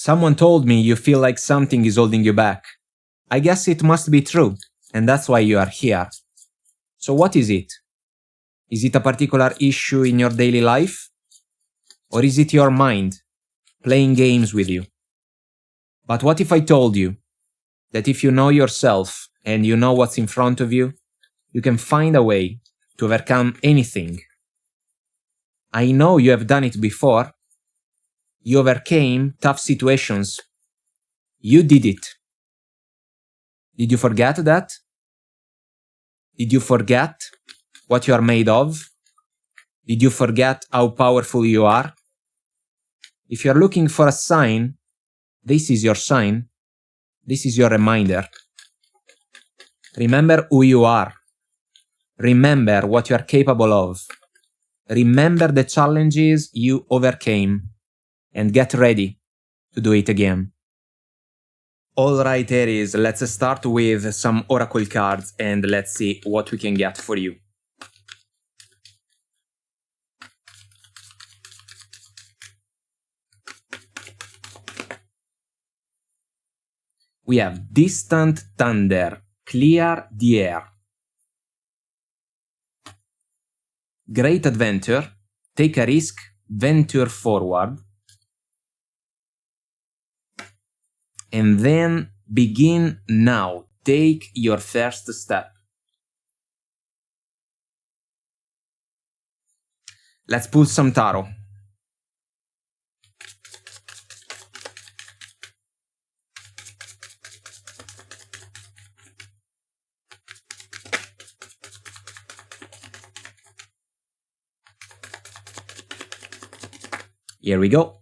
Someone told me you feel like something is holding you back. I guess it must be true, and that's why you are here. So what is it? Is it a particular issue in your daily life? Or is it your mind playing games with you? But what if I told you that if you know yourself and you know what's in front of you, you can find a way to overcome anything? I know you have done it before. You overcame tough situations. You did it. Did you forget that? Did you forget what you are made of? Did you forget how powerful you are? If you're looking for a sign, this is your sign. This is your reminder. Remember who you are. Remember what you are capable of. Remember the challenges you overcame. And get ready to do it again. Alright, Aries, let's start with some oracle cards and let's see what we can get for you. We have Distant Thunder, Clear the Air. Great Adventure, Take a Risk, Venture Forward. And then Begin Now, Take Your First Step. Let's pull some tarot. Here we go.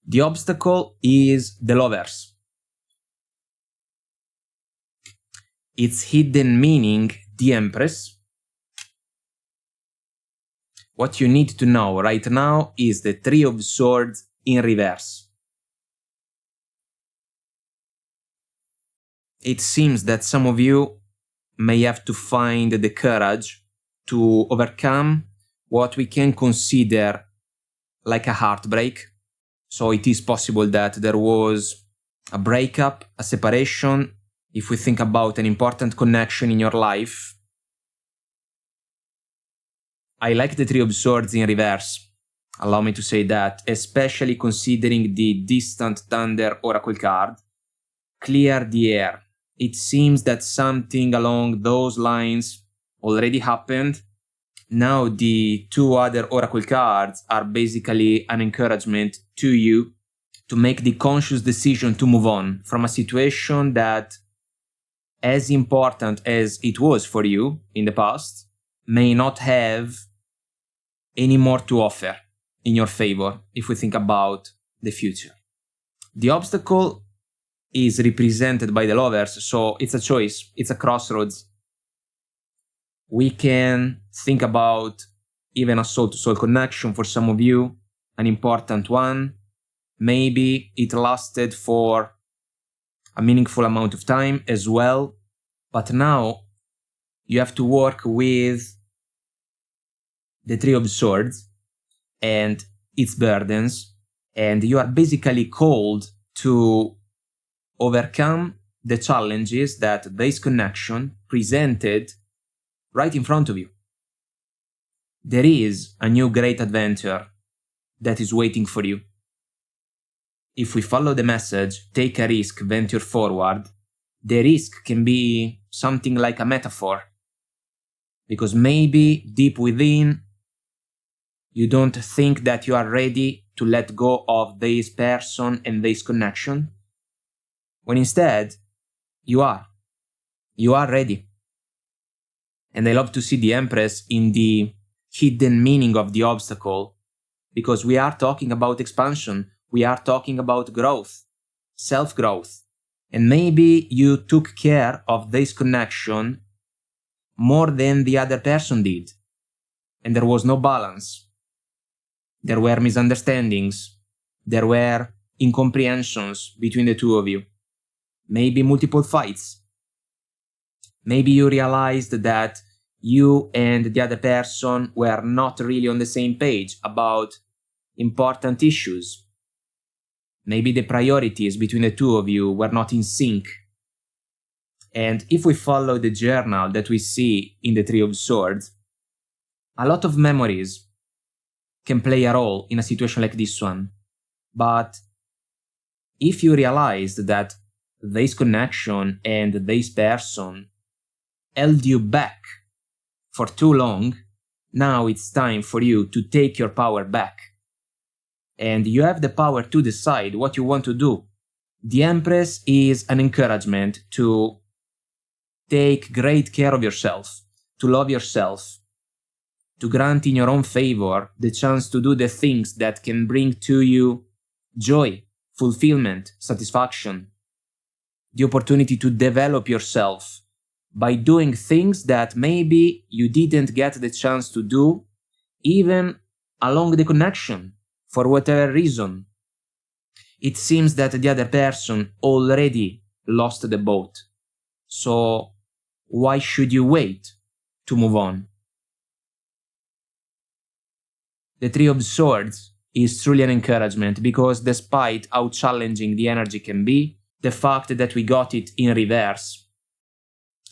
The obstacle is the Lovers. Its hidden meaning, the Empress. What you need to know right now is the Three of Swords in reverse. It seems that some of you may have to find the courage to overcome what we can consider like a heartbreak. So it is possible that there was a breakup, a separation. If we think about an important connection in your life, I like the Three of Swords in reverse. Allow me to say that, especially considering the Distant Thunder Oracle card. Clear the air. It seems that something along those lines already happened. Now the two other Oracle cards are basically an encouragement to you to make the conscious decision to move on from a situation that, as important as it was for you in the past, may not have any more to offer in your favor if we think about the future. The obstacle is represented by the Lovers, so it's a choice, it's a crossroads. We can think about even a soul-to-soul connection for some of you, an important one. Maybe it lasted for a meaningful amount of time as well, but now you have to work with the Three of Swords and its burdens, and you are basically called to overcome the challenges that this connection presented right in front of you. There is a new great adventure that is waiting for you. If we follow the message, take a risk, venture forward, the risk can be something like a metaphor. Because maybe deep within, you don't think that you are ready to let go of this person and this connection, when instead, you are. You are ready. And I love to see the Empress in the hidden meaning of the obstacle, because we are talking about expansion, we are talking about growth, self-growth. And maybe you took care of this connection more than the other person did. And there was no balance. There were misunderstandings. There were incomprehensions between the two of you. Maybe multiple fights. Maybe you realized that you and the other person were not really on the same page about important issues. Maybe the priorities between the two of you were not in sync. And if we follow the journal that we see in the Three of Swords, a lot of memories can play a role in a situation like this one. But if you realize that this connection and this person held you back for too long, now it's time for you to take your power back. And you have the power to decide what you want to do. The Empress is an encouragement to take great care of yourself, to love yourself, to grant in your own favor the chance to do the things that can bring to you joy, fulfillment, satisfaction, the opportunity to develop yourself by doing things that maybe you didn't get the chance to do even along the connection, for whatever reason. It seems that the other person already lost the boat. So why should you wait to move on? The Three of Swords is truly an encouragement because despite how challenging the energy can be, the fact that we got it in reverse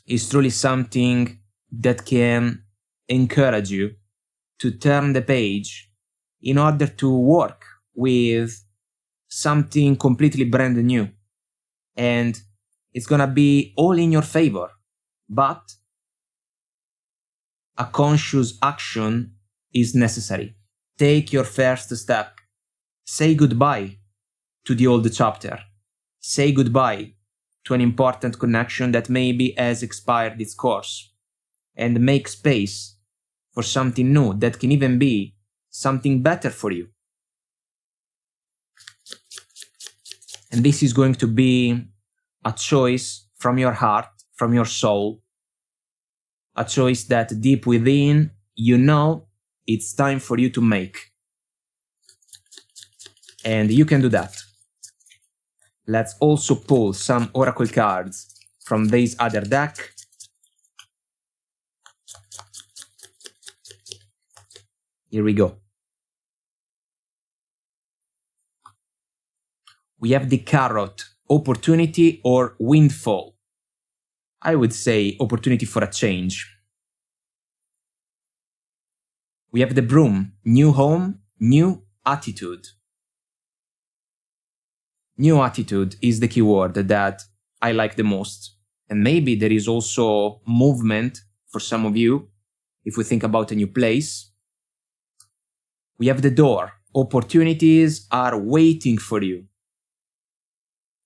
is truly something that can encourage you to turn the page in order to work with something completely brand new. And it's gonna be all in your favor. But a conscious action is necessary. Take your first step. Say goodbye to the old chapter. Say goodbye to an important connection that maybe has expired its course. And make space for something new that can even be something better for you. And this is going to be a choice from your heart, from your soul. A choice that deep within, you know it's time for you to make. And you can do that. Let's also pull some oracle cards from this other deck. Here we go. We have the Carrot, opportunity or windfall. I would say opportunity for a change. We have the Broom, new home, new attitude. New attitude is the keyword that I like the most. And maybe there is also movement for some of you, if we think about a new place. We have the Door, opportunities are waiting for you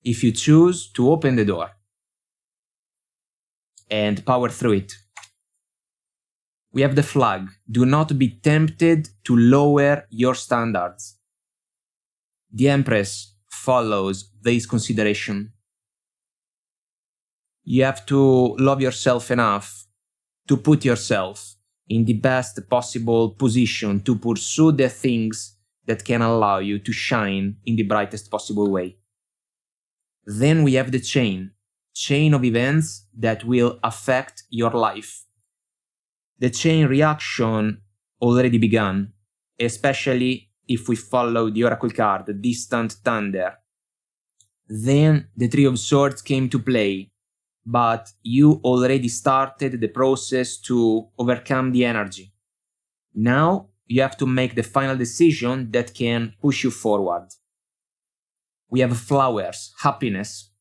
if you choose to open the door and power through it. We have the Flag, do not be tempted to lower your standards. The Empress follows this consideration. You have to love yourself enough to put yourself in the best possible position to pursue the things that can allow you to shine in the brightest possible way. Then we have the chain of events that will affect your life. The chain reaction already began, especially if we follow the oracle card, the Distant Thunder. Then the Three of Swords came to play, but you already started the process to overcome the energy. Now you have to make the final decision that can push you forward. We have Flowers, happiness.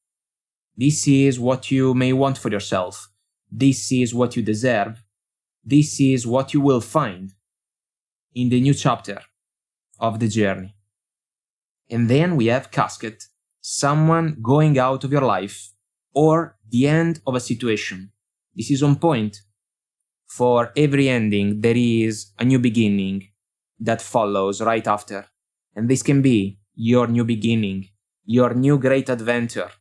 This is what you may want for yourself. This is what you deserve. This is what you will find in the new chapter of the journey. And then we have Casket, someone going out of your life or the end of a situation. This is on point. For every ending, there is a new beginning that follows right after. And this can be your new beginning, your new great adventure.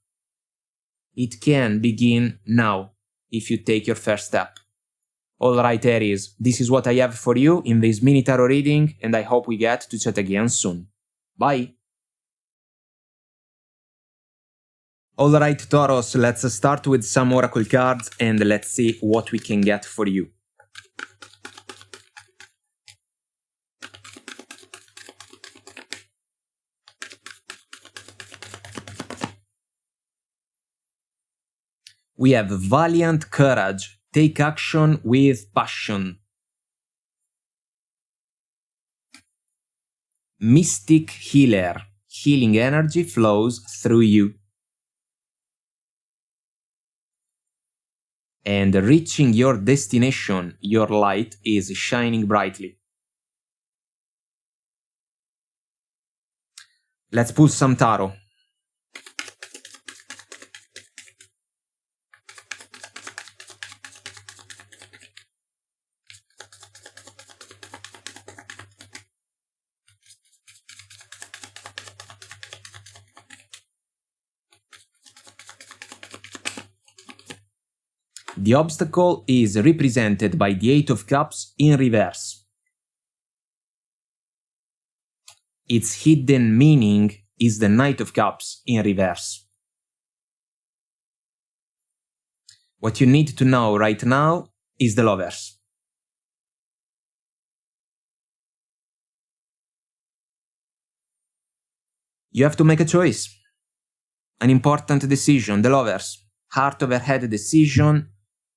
It can begin now if you take your first step. Alright Aries, this is what I have for you in this mini tarot reading, and I hope we get to chat again soon. Bye! Alright Taurus, let's start with some oracle cards and let's see what we can get for you. We have valiant courage. Take action with passion. Mystic healer. Healing energy flows through you. And reaching your destination, your light is shining brightly. Let's pull some tarot. The obstacle is represented by the Eight of Cups in reverse. Its hidden meaning is the Knight of Cups in reverse. What you need to know right now is the Lovers. You have to make a choice. An important decision, the Lovers. Heart over head decision.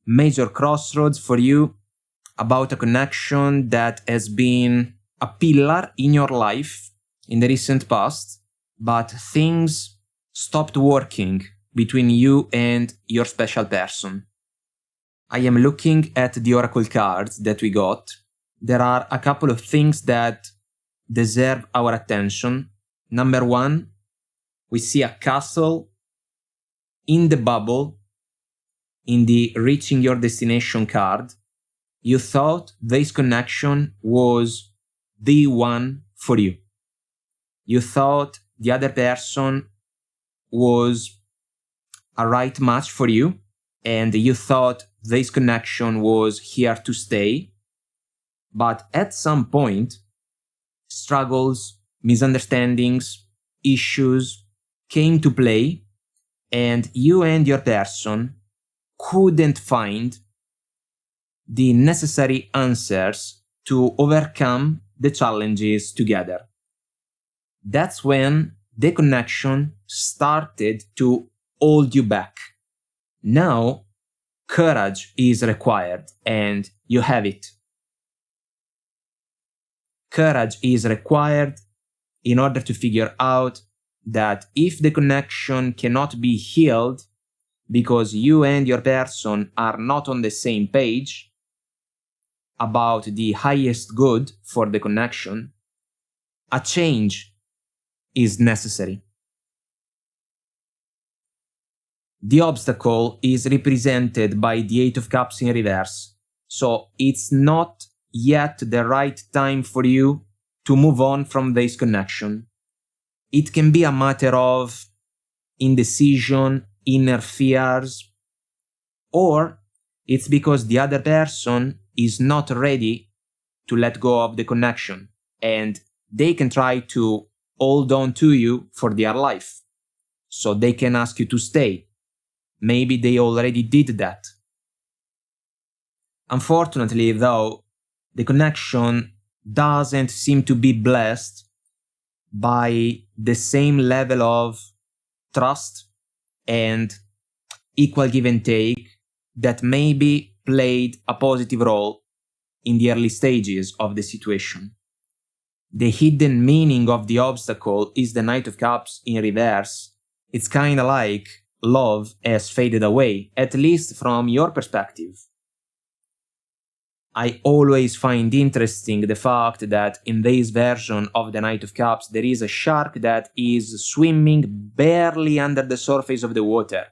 Major crossroads for you about a connection that has been a pillar in your life in the recent past, but things stopped working between you and your special person. I am looking at the oracle cards that we got. There are a couple of things that deserve our attention. Number one, we see a castle in the bubble. In the reaching your destination card, you thought this connection was the one for you. You thought the other person was a right match for you, and you thought this connection was here to stay. But at some point, struggles, misunderstandings, issues came to play, and you and your person couldn't find the necessary answers to overcome the challenges together. That's when the connection started to hold you back. Now, courage is required, and you have it. Courage is required in order to figure out that if the connection cannot be healed, because you and your person are not on the same page about the highest good for the connection, a change is necessary. The obstacle is represented by the Eight of Cups in reverse, so it's not yet the right time for you to move on from this connection. It can be a matter of indecision, inner fears, or it's because the other person is not ready to let go of the connection and they can try to hold on to you for their life. So they can ask you to stay. Maybe they already did that. Unfortunately, though, the connection doesn't seem to be blessed by the same level of trust and equal give and take that maybe played a positive role in the early stages of the situation. The hidden meaning of the obstacle is the Knight of Cups in reverse. It's kinda like love has faded away, at least from your perspective. I always find interesting the fact that in this version of the Knight of Cups there is a shark that is swimming barely under the surface of the water.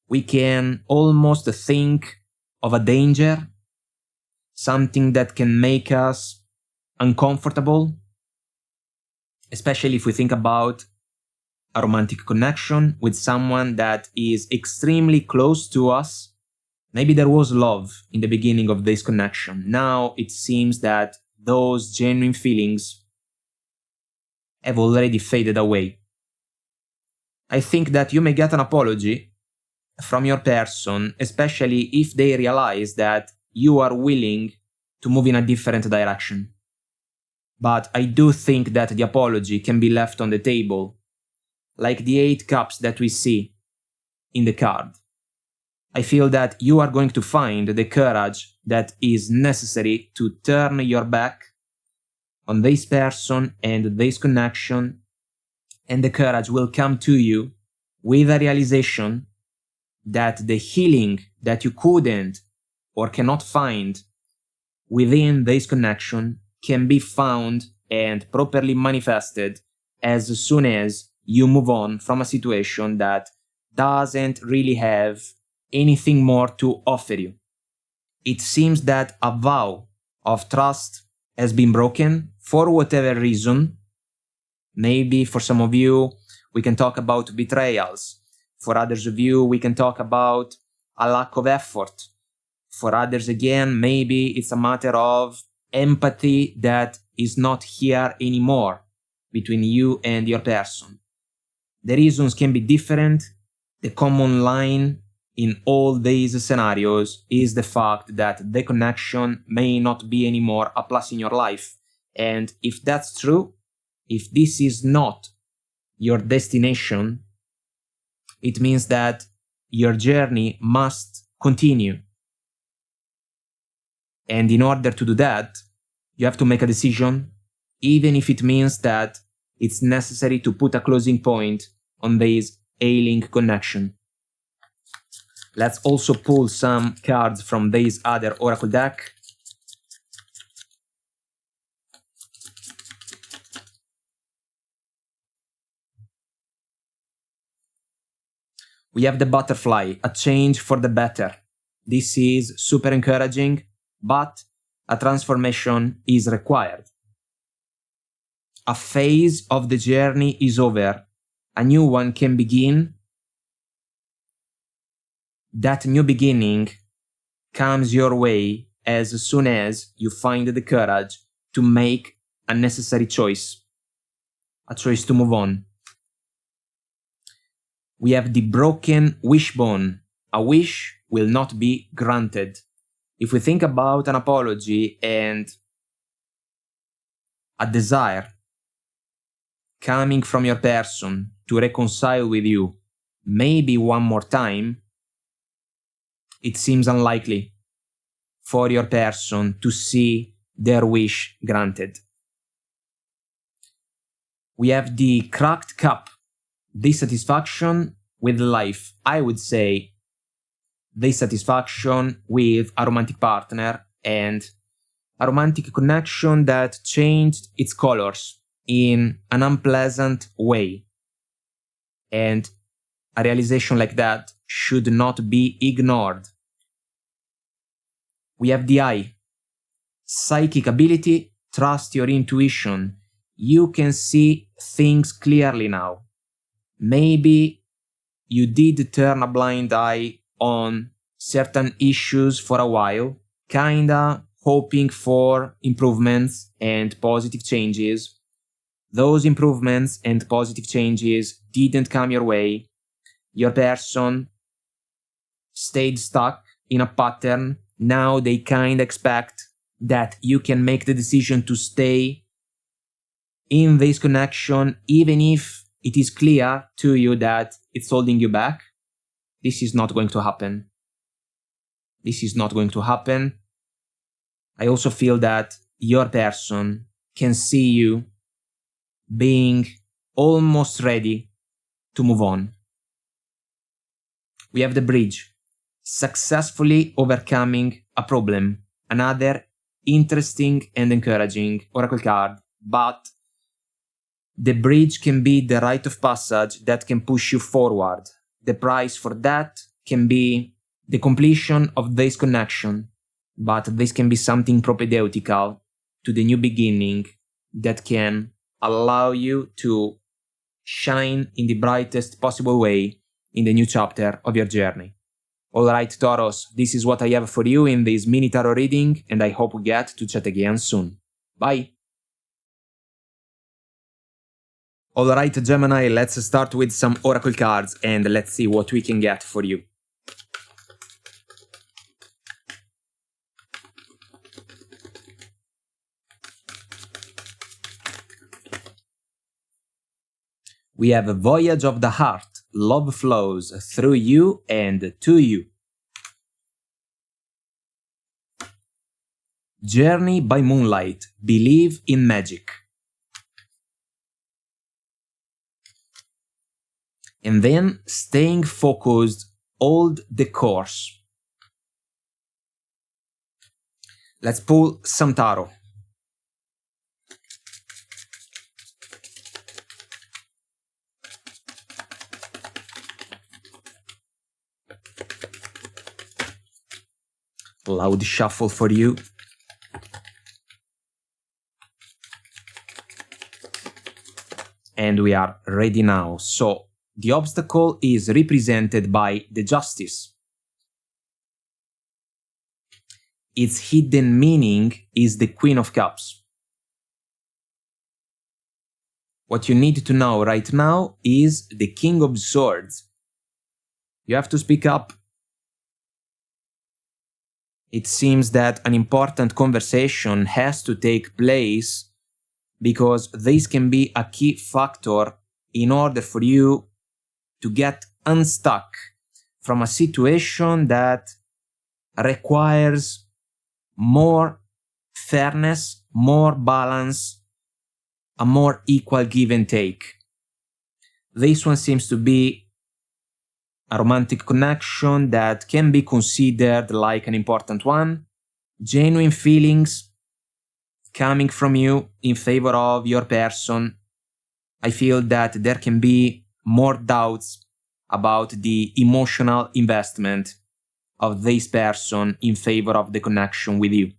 We can almost think of a danger, something that can make us uncomfortable, especially if we think about a romantic connection with someone that is extremely close to us. Maybe there was love in the beginning of this connection. Now it seems that those genuine feelings have already faded away. I think that you may get an apology from your person, especially if they realize that you are willing to move in a different direction. But I do think that the apology can be left on the table. Like the 8 cups that we see. in the card. I feel that you are going to find the courage that is necessary to turn your back on this person and this connection, and the courage will come to you with a realization that the healing that you couldn't or cannot find within this connection can be found and properly manifested as soon as you move on from a situation that doesn't really have anything more to offer you. It seems that a vow of trust has been broken for whatever reason. Maybe for some of you, we can talk about betrayals. For others of you, we can talk about a lack of effort. For others again, maybe it's a matter of empathy that is not here anymore between you and your person. The reasons can be different. The common line in all these scenarios is the fact that the connection may not be anymore a plus in your life. And if that's true, if this is not your destination, it means that your journey must continue. And in order to do that, you have to make a decision, even if it means that it's necessary to put a closing point on this ailing connection. Let's also pull some cards from this other oracle deck. We have the butterfly, a change for the better. This is super encouraging, but a transformation is required. A phase of the journey is over. A new one can begin. That new beginning comes your way as soon as you find the courage to make a necessary choice. A choice to move on. We have the broken wishbone. A wish will not be granted. If we think about an apology and a desire coming from your person to reconcile with you, maybe one more time, it seems unlikely for your person to see their wish granted. We have the cracked cup, dissatisfaction with life. I would say dissatisfaction with a romantic partner and a romantic connection that changed its colors in an unpleasant way. And a realization like that should not be ignored. We have the eye. Psychic ability, trust your intuition. You can see things clearly now. Maybe you did turn a blind eye on certain issues for a while, kinda hoping for improvements and positive changes. Those improvements and positive changes didn't come your way. Your person stayed stuck in a pattern. Now they kinda expect that you can make the decision to stay in this connection, even if it is clear to you that it's holding you back. This is not going to happen. This is not going to happen. I also feel that your person can see you being almost ready to move on. We have the bridge, successfully overcoming a problem. Another interesting and encouraging oracle card, but the bridge can be the rite of passage that can push you forward. The price for that can be the completion of this connection, but this can be something propedeutical to the new beginning that can allow you to shine in the brightest possible way in the new chapter of your journey. Alright, Taurus, this is what I have for you in this mini tarot reading, and I hope we get to chat again soon. Bye! Alright, Gemini, let's start with some oracle cards and let's see what we can get for you. We have a voyage of the heart. Love flows through you and to you. Journey by moonlight. Believe in magic. And then, staying focused, hold the course. Let's pull some tarot. Loud shuffle for you. And we are ready now. So, the obstacle is represented by the Justice. Its hidden meaning is the Queen of Cups. What you need to know right now is the King of Swords. You have to speak up. It seems that an important conversation has to take place because this can be a key factor in order for you to get unstuck from a situation that requires more fairness, more balance, a more equal give and take. This one seems to be a romantic connection that can be considered like an important one. Genuine feelings coming from you in favor of your person. I feel that there can be more doubts about the emotional investment of this person in favor of the connection with you.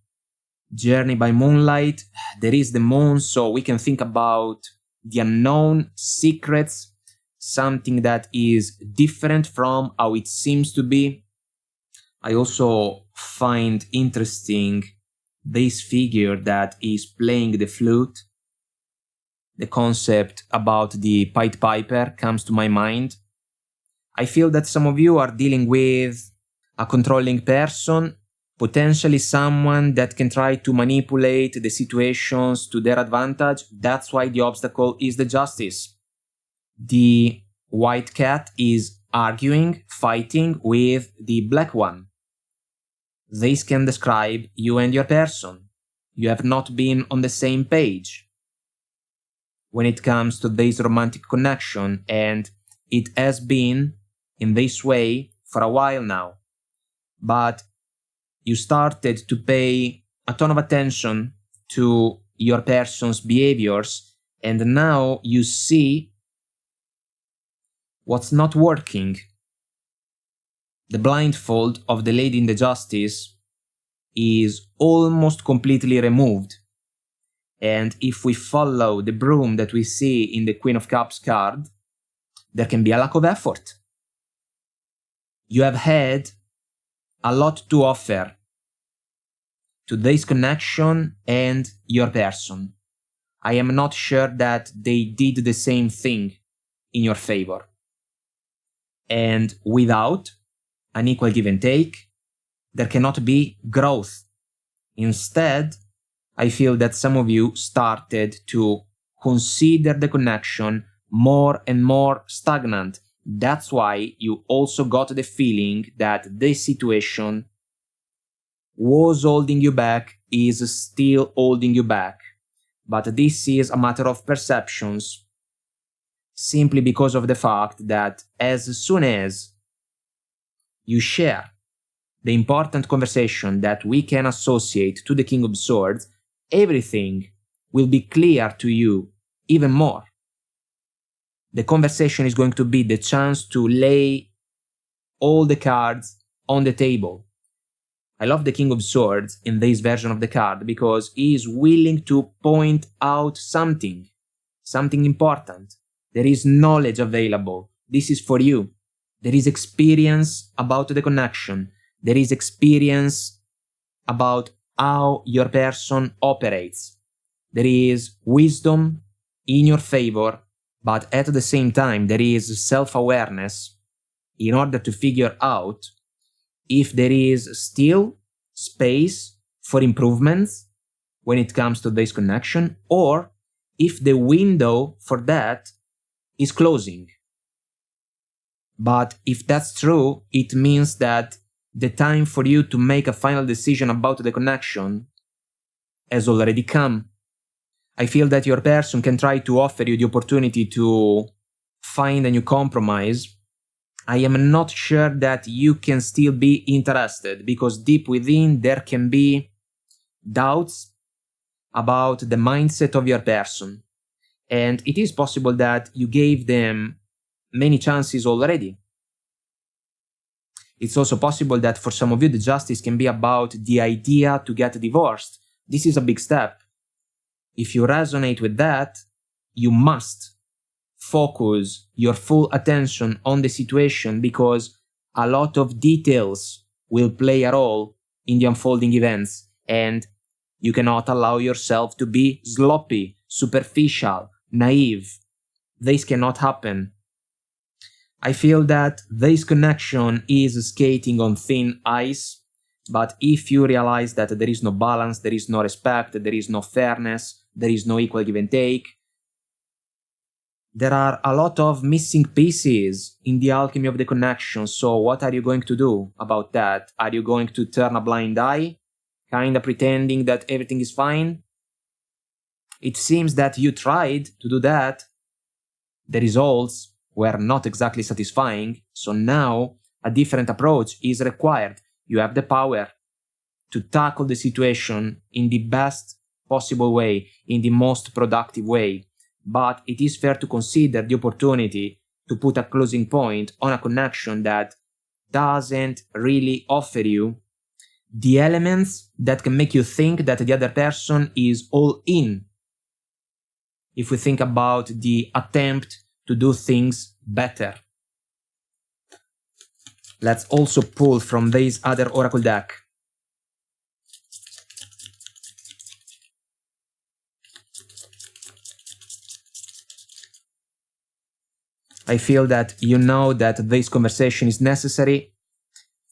Journey by moonlight, there is the moon, so we can think about the unknown, secrets, something that is different from how it seems to be. I also find interesting this figure that is playing the flute. The concept about the Pied Piper comes to my mind. I feel that some of you are dealing with a controlling person, potentially someone that can try to manipulate the situations to their advantage. That's why the obstacle is the Justice. The white cat is arguing, fighting with the black one. This can describe you and your person. You have not been on the same page when it comes to this romantic connection, and it has been in this way for a while now. But you started to pay a ton of attention to your person's behaviors, and now you see what's not working. The blindfold of the Lady in the Justice is almost completely removed. And if we follow the broom that we see in the Queen of Cups card, there can be a lack of effort. You have had a lot to offer to this connection and your person. I am not sure that they did the same thing in your favor. And without an equal give and take, there cannot be growth. Instead, I feel that some of you started to consider the connection more and more stagnant. That's why you also got the feeling that this situation was holding you back, is still holding you back. But this is a matter of perceptions, simply because of the fact that as soon as you share the important conversation that we can associate to the King of Swords, everything will be clear to you even more. The conversation is going to be the chance to lay all the cards on the table. I love the King of Swords in this version of the card because he is willing to point out something important. There is knowledge available. This is for you. There is experience about the connection. There is experience about how your person operates. There is wisdom in your favor, but at the same time there is self-awareness in order to figure out if there is still space for improvements when it comes to this connection, or if the window for that is closing. But if that's true, it means that the time for you to make a final decision about the connection has already come. I feel that your person can try to offer you the opportunity to find a new compromise. I am not sure that you can still be interested, because deep within there can be doubts about the mindset of your person. And it is possible that you gave them many chances already. It's also possible that for some of you the justice can be about the idea to get divorced. This is a big step. If you resonate with that, you must focus your full attention on the situation, because a lot of details will play a role in the unfolding events, and you cannot allow yourself to be sloppy, superficial, naive. This cannot happen. I feel that this connection is skating on thin ice, but if you realize that there is no balance, there is no respect, there is no fairness, there is no equal give and take, there are a lot of missing pieces in the alchemy of the connection. So what are you going to do about that? Are you going to turn a blind eye, kinda pretending that everything is fine? It seems that you tried to do that. The results were not exactly satisfying, so now a different approach is required. You have the power to tackle the situation in the best possible way, in the most productive way. But it is fair to consider the opportunity to put a closing point on a connection that doesn't really offer you the elements that can make you think that the other person is all in. If we think about the attempt to do things better. Let's also pull from this other oracle deck. I feel that you know that this conversation is necessary.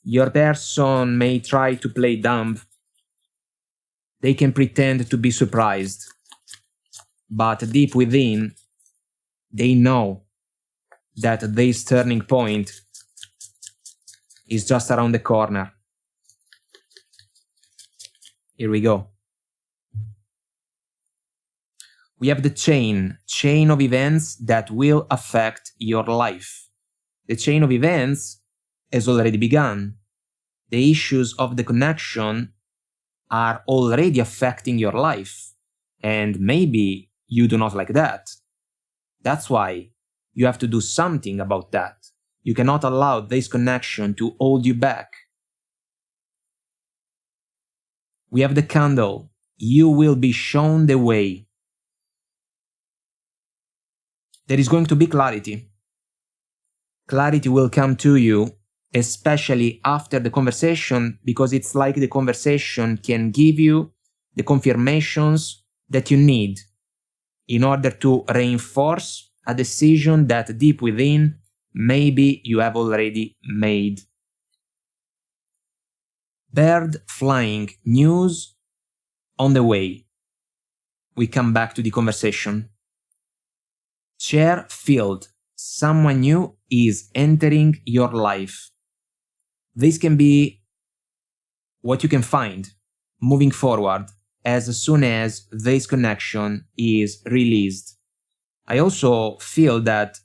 Your person may try to play dumb. They can pretend to be surprised. But deep within, they know that this turning point is just around the corner. Here we go. We have the chain of events that will affect your life. The chain of events has already begun. The issues of the connection are already affecting your life, and maybe you do not like that. That's why you have to do something about that. You cannot allow this connection to hold you back. We have the candle. You will be shown the way. There is going to be clarity. Clarity will come to you, especially after the conversation, because it's like the conversation can give you the confirmations that you need in order to reinforce a decision that deep within maybe you have already made. Bird flying, news on the way. We come back to the conversation. Chair filled, someone new is entering your life. This can be what you can find moving forward as soon as this connection is released. I also feel that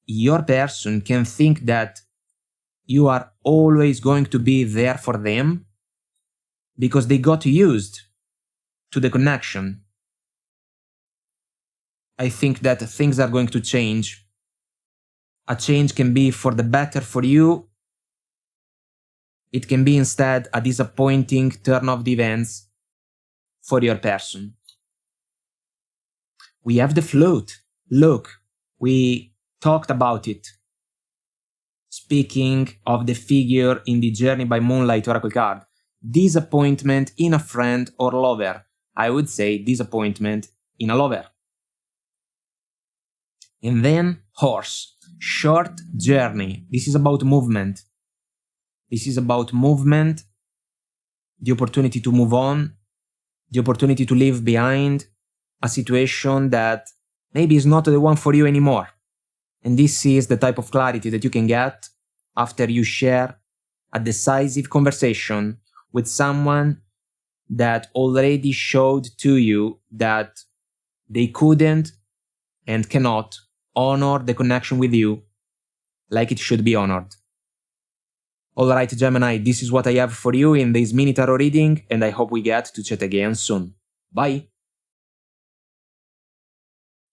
your person can think that you are always going to be there for them because they got used to the connection. I think that things are going to change. A change can be for the better for you. It can be instead a disappointing turn of the events for your person. We have the float. Look, we talked about it. Speaking of the figure in the Journey by Moonlight Oracle card, disappointment in a friend or lover. I would say disappointment in a lover. And then horse, short journey. This is about movement. This is about movement, the opportunity to move on, the opportunity to leave behind a situation that maybe is not the one for you anymore. And this is the type of clarity that you can get after you share a decisive conversation with someone that already showed to you that they couldn't and cannot honor the connection with you like it should be honored. Alright, Gemini, this is what I have for you in this mini tarot reading, and I hope we get to chat again soon. Bye!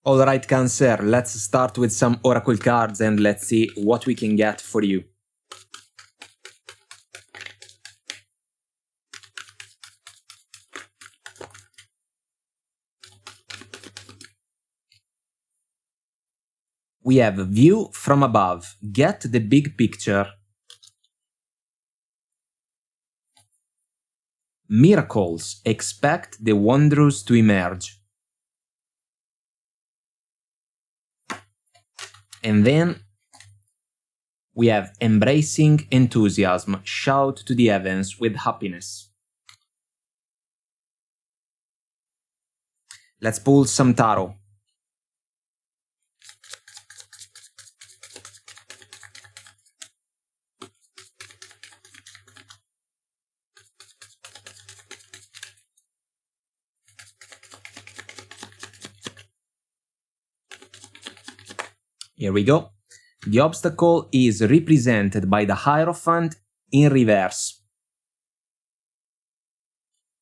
Alright, Cancer, let's start with some oracle cards and let's see what we can get for you. We have View from Above, Get the Big Picture. Miracles, Expect the Wondrous to Emerge. And then we have Embracing Enthusiasm, Shout to the Heavens with Happiness. Let's pull some tarot. Here we go. The obstacle is represented by the Hierophant in reverse.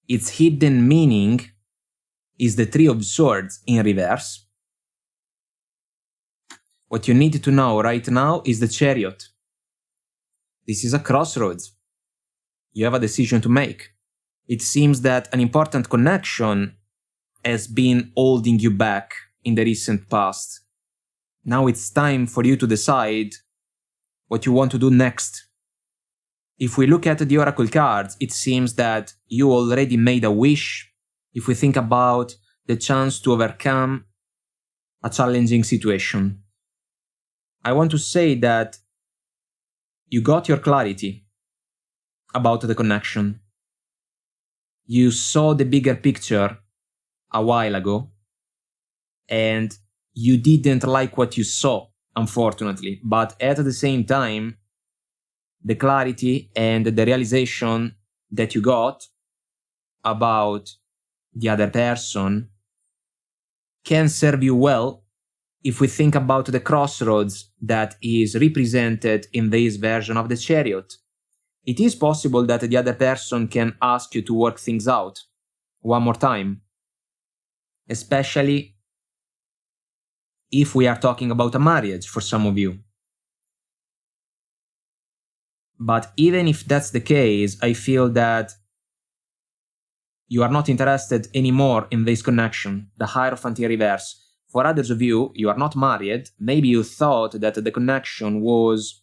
Its hidden meaning is the Three of Swords in reverse. What you need to know right now is the Chariot. This is a crossroads. You have a decision to make. It seems that an important connection has been holding you back in the recent past. Now it's time for you to decide what you want to do next. If we look at the oracle cards, it seems that you already made a wish if we think about the chance to overcome a challenging situation. I want to say that you got your clarity about the connection. You saw the bigger picture a while ago, and you didn't like what you saw, unfortunately, but at the same time, the clarity and the realization that you got about the other person can serve you well if we think about the crossroads that is represented in this version of the Chariot. It is possible that the other person can ask you to work things out one more time, especially if we are talking about a marriage for some of you. But even if that's the case, I feel that you are not interested anymore in this connection, the Hierophant in reverse. For others of you, you are not married, maybe you thought that the connection was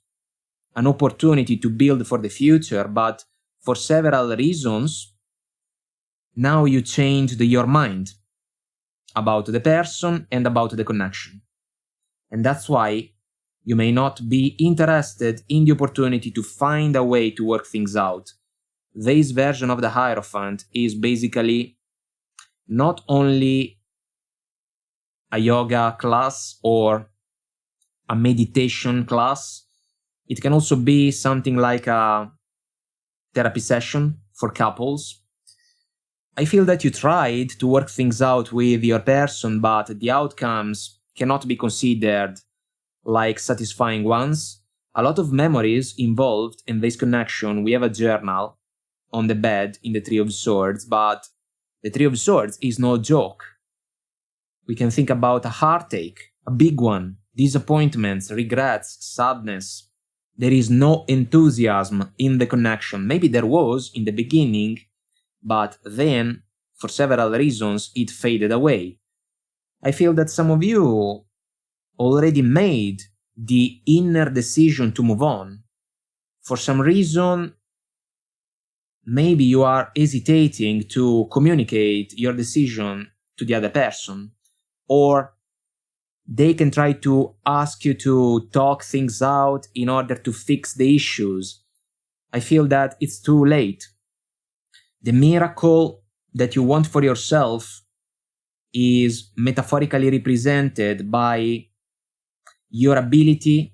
an opportunity to build for the future, but for several reasons, now you changed your mind about the person and about the connection. And that's why you may not be interested in the opportunity to find a way to work things out. This version of the Hierophant is basically not only a yoga class or a meditation class, it can also be something like a therapy session for couples. I feel that you tried to work things out with your person, but the outcomes cannot be considered like satisfying ones. A lot of memories involved in this connection. We have a journal on the bed in the Three of Swords, but the Three of Swords is no joke. We can think about a heartache, a big one, disappointments, regrets, sadness. There is no enthusiasm in the connection. Maybe there was in the beginning, but then, for several reasons, it faded away. I feel that some of you already made the inner decision to move on. For some reason, maybe you are hesitating to communicate your decision to the other person, or they can try to ask you to talk things out in order to fix the issues. I feel that it's too late. The miracle that you want for yourself is metaphorically represented by your ability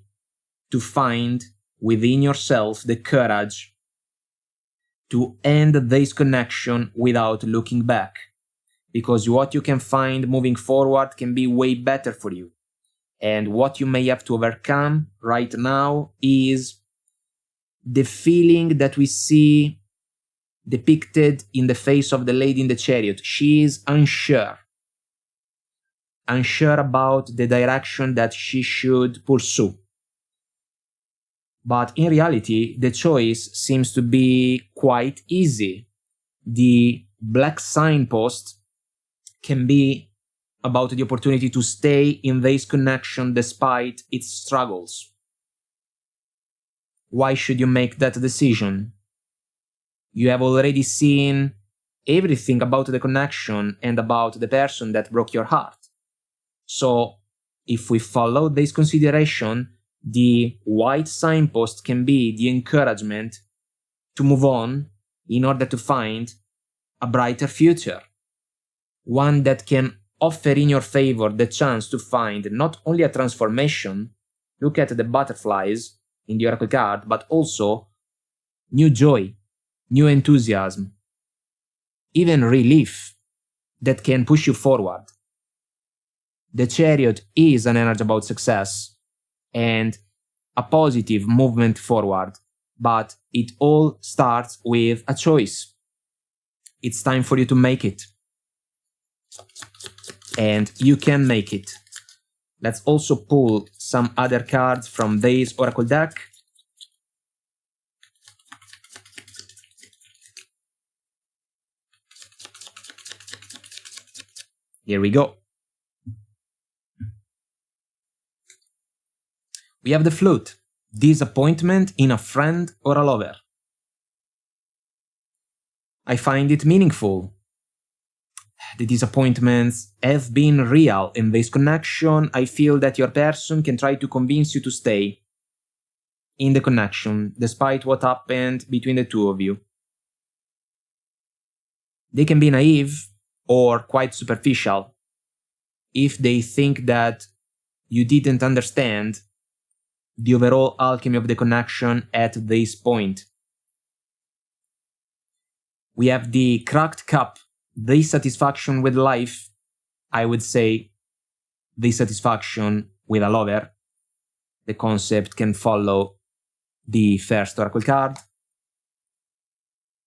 to find within yourself the courage to end this connection without looking back. Because what you can find moving forward can be way better for you. And what you may have to overcome right now is the feeling that we see depicted in the face of the lady in the chariot. She is unsure about the direction that she should pursue. But in reality, the choice seems to be quite easy. The black signpost can be about the opportunity to stay in this connection despite its struggles. Why should you make that decision? You have already seen everything about the connection and about the person that broke your heart. So, if we follow this consideration, the white signpost can be the encouragement to move on in order to find a brighter future. One that can offer in your favor the chance to find not only a transformation, look at the butterflies in the oracle card, but also new joy, new enthusiasm, even relief that can push you forward. The chariot is an energy about success and a positive movement forward, but it all starts with a choice. It's time for you to make it. And you can make it. Let's also pull some other cards from this oracle deck. Here we go. We have the flute, disappointment in a friend or a lover. I find it meaningful. The disappointments have been real in this connection. I feel that your person can try to convince you to stay in the connection, despite what happened between the two of you. They can be naive or quite superficial if they think that you didn't understand the overall alchemy of the connection at this point. We have the cracked cup, dissatisfaction with life. I would say dissatisfaction with a lover. The concept can follow the first oracle card.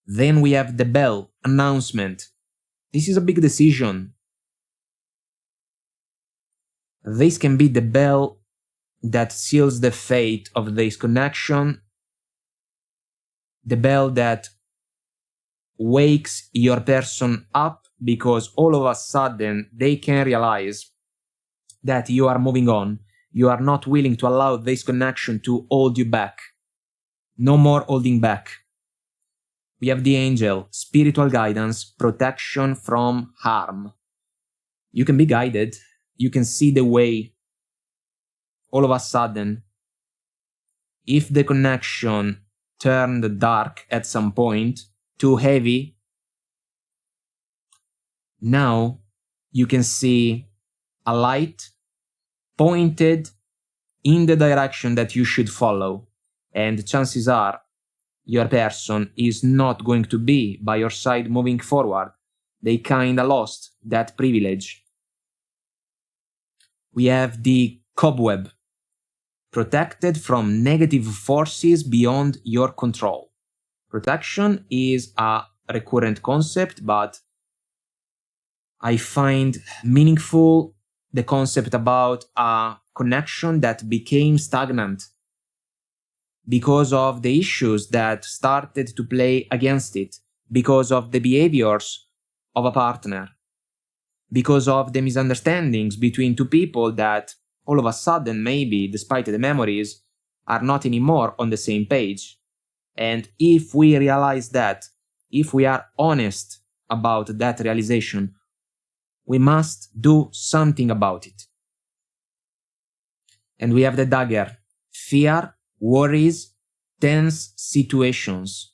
Then we have the bell, announcement. This is a big decision. This can be the bell that seals the fate of this connection. The bell that wakes your person up because all of a sudden they can realize that you are moving on. You are not willing to allow this connection to hold you back. No more holding back. We have the angel, spiritual guidance, protection from harm. You can be guided. You can see the way. All of a sudden, if the connection turned dark at some point, too heavy, now you can see a light pointed in the direction that you should follow, and chances are your person is not going to be by your side moving forward. They kinda lost that privilege. We have the cobweb, protected from negative forces beyond your control. Protection is a recurrent concept, but I find meaningful the concept about a connection that became stagnant because of the issues that started to play against it, because of the behaviors of a partner, because of the misunderstandings between two people that all of a sudden, maybe, despite the memories, are not anymore on the same page. And if we realize that, if we are honest about that realization, we must do something about it. And we have the dagger, fear, worries, tense situations.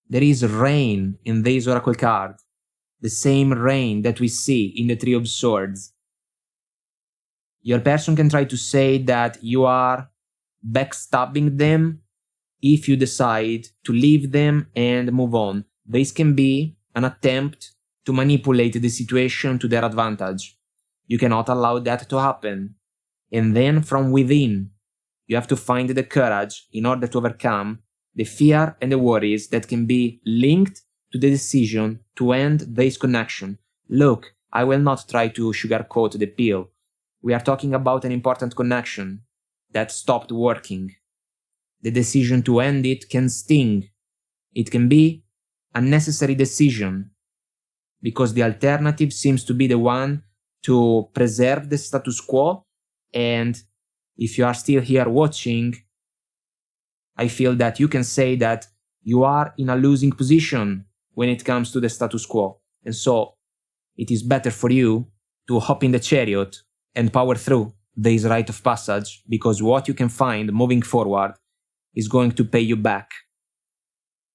There is rain in this oracle card, the same rain that we see in the Three of Swords. Your person can try to say that you are backstabbing them if you decide to leave them and move on. This can be an attempt to manipulate the situation to their advantage. You cannot allow that to happen. And then from within, you have to find the courage in order to overcome the fear and the worries that can be linked to the decision to end this connection. Look, I will not try to sugarcoat the pill. We are talking about an important connection that stopped working. The decision to end it can sting. It can be a necessary decision, because the alternative seems to be the one to preserve the status quo. And if you are still here watching, I feel that you can say that you are in a losing position when it comes to the status quo. And so it is better for you to hop in the chariot and power through this rite of passage, because what you can find moving forward is going to pay you back.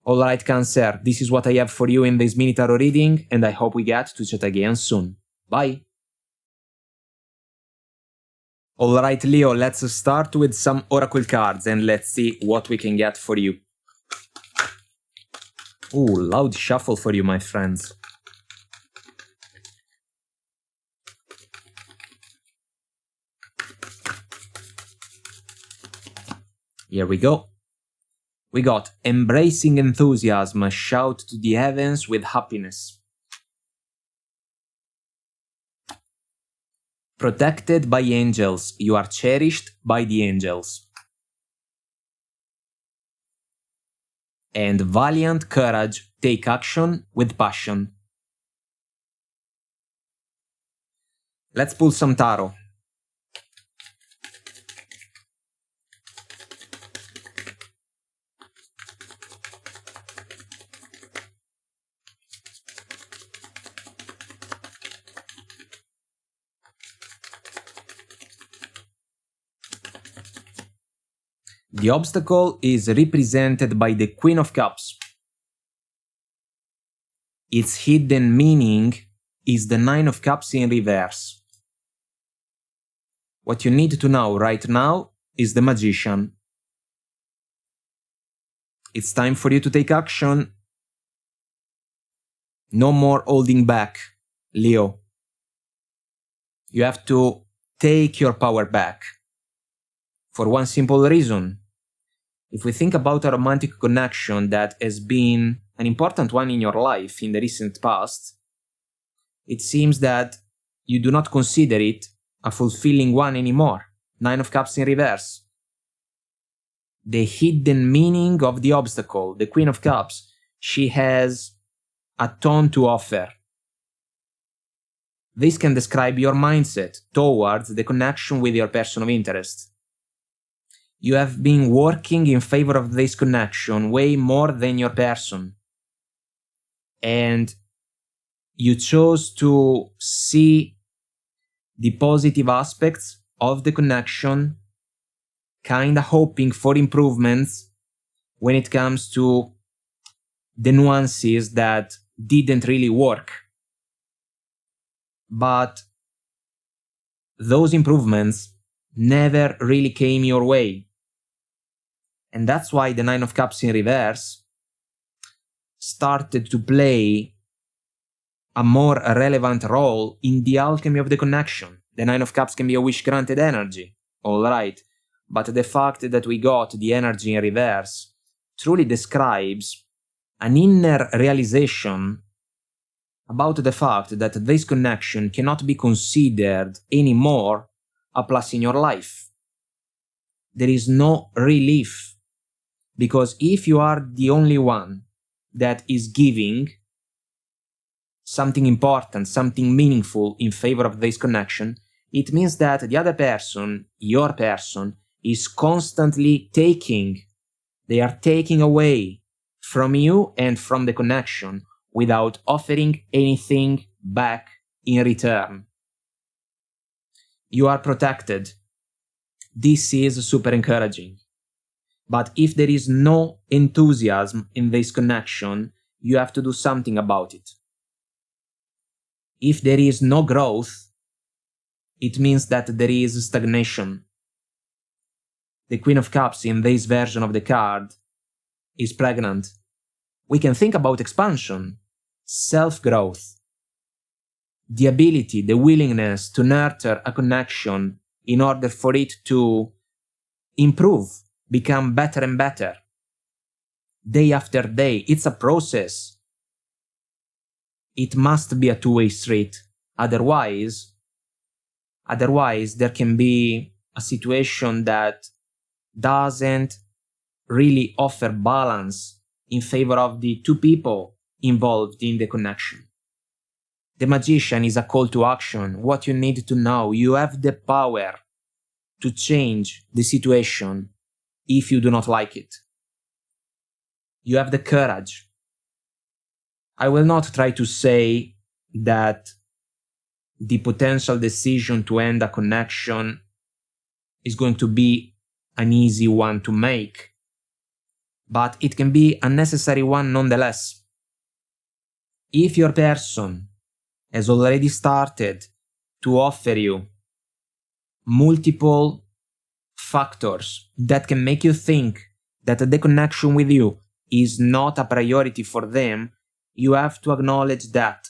Alright, Cancer, this is what I have for you in this mini tarot reading, and I hope we get to chat again soon. Bye! Alright, Leo, let's start with some oracle cards and let's see what we can get for you. Ooh, loud shuffle for you, my friends. Here we go. We got embracing enthusiasm, shout to the heavens with happiness. Protected by angels, you are cherished by the angels. And valiant courage, take action with passion. Let's pull some tarot. The obstacle is represented by the Queen of Cups. Its hidden meaning is the Nine of Cups in reverse. What you need to know right now is the Magician. It's time for you to take action. No more holding back, Leo. You have to take your power back. For one simple reason. If we think about a romantic connection that has been an important one in your life in the recent past, it seems that you do not consider it a fulfilling one anymore. Nine of Cups in reverse. The hidden meaning of the obstacle, the Queen of Cups, she has a ton to offer. This can describe your mindset towards the connection with your person of interest. You have been working in favor of this connection way more than your person. And you chose to see the positive aspects of the connection, kinda hoping for improvements when it comes to the nuances that didn't really work. But those improvements never really came your way. And that's why the Nine of Cups in reverse started to play a more relevant role in the alchemy of the connection. The Nine of Cups can be a wish-granted energy, alright, but the fact that we got the energy in reverse truly describes an inner realization about the fact that this connection cannot be considered anymore a plus in your life. There is no relief, because if you are the only one that is giving something important, something meaningful in favor of this connection, it means that the other person, your person, is constantly taking. They are taking away from you and from the connection without offering anything back in return. You are protected. This is super encouraging. But if there is no enthusiasm in this connection, you have to do something about it. If there is no growth, it means that there is stagnation. The Queen of Cups in this version of the card is pregnant. We can think about expansion, self-growth, the ability, the willingness to nurture a connection in order for it to improve, become better and better. Day after day, it's a process. It must be a two-way street. Otherwise, there can be a situation that doesn't really offer balance in favor of the two people involved in the connection. The Magician is a call to action. What you need to know, you have the power to change the situation if you do not like it. You have the courage. I will not try to say that the potential decision to end a connection is going to be an easy one to make, but it can be a necessary one nonetheless. If your person has already started to offer you multiple factors that can make you think that the connection with you is not a priority for them, you have to acknowledge that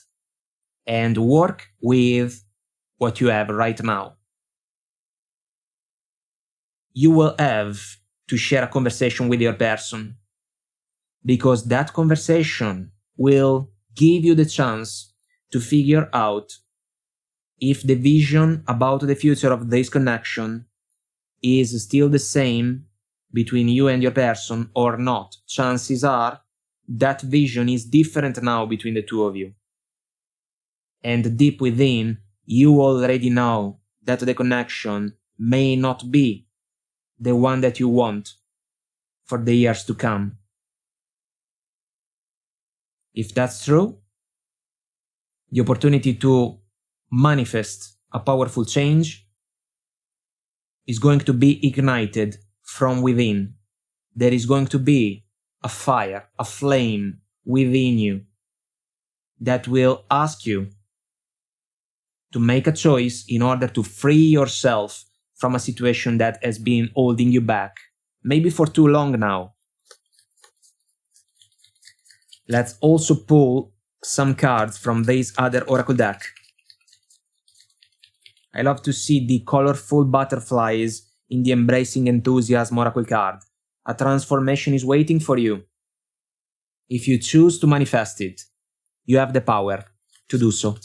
and work with what you have right now. You will have to share a conversation with your person, because that conversation will give you the chance to figure out if the vision about the future of this connection is still the same between you and your person or not. Chances are that vision is different now between the two of you. And deep within, you already know that the connection may not be the one that you want for the years to come. If that's true, the opportunity to manifest a powerful change is going to be ignited from within. There is going to be a fire, a flame within you that will ask you to make a choice in order to free yourself from a situation that has been holding you back, maybe for too long now. Let's also pull some cards from this other oracle deck. I love to see the colorful butterflies in the Embracing Enthusiasm oracle card. A transformation is waiting for you. If you choose to manifest it, you have the power to do so.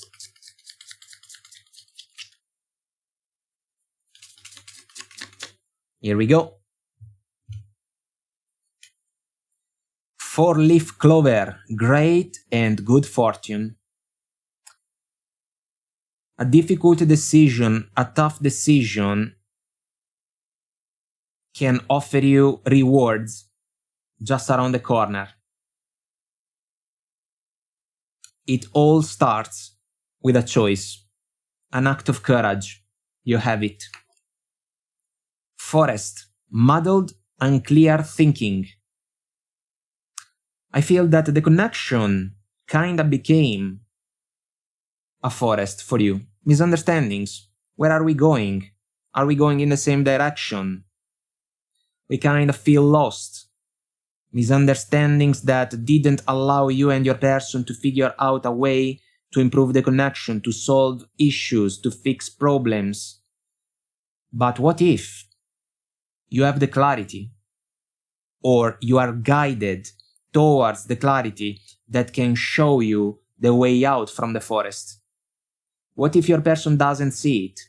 Here we go. 4-leaf clover, great and good fortune. A difficult decision, a tough decision can offer you rewards just around the corner. It all starts with a choice, an act of courage. You have it. Forest, muddled, unclear thinking. I feel that the connection kinda became a forest for you. Misunderstandings. Where are we going? Are we going in the same direction? We kinda feel lost. Misunderstandings that didn't allow you and your person to figure out a way to improve the connection, to solve issues, to fix problems. But what if you have the clarity, or you are guided towards the clarity that can show you the way out from the forest? What if your person doesn't see it?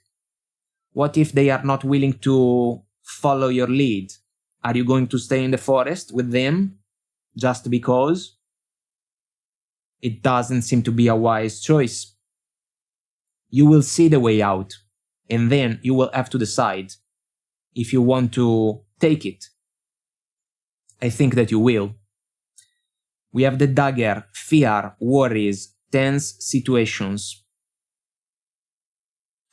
What if they are not willing to follow your lead? Are you going to stay in the forest with them just because? It doesn't seem to be a wise choice. You will see the way out, and then you will have to decide if you want to take it. I think that you will. We have the dagger, fear, worries, tense situations.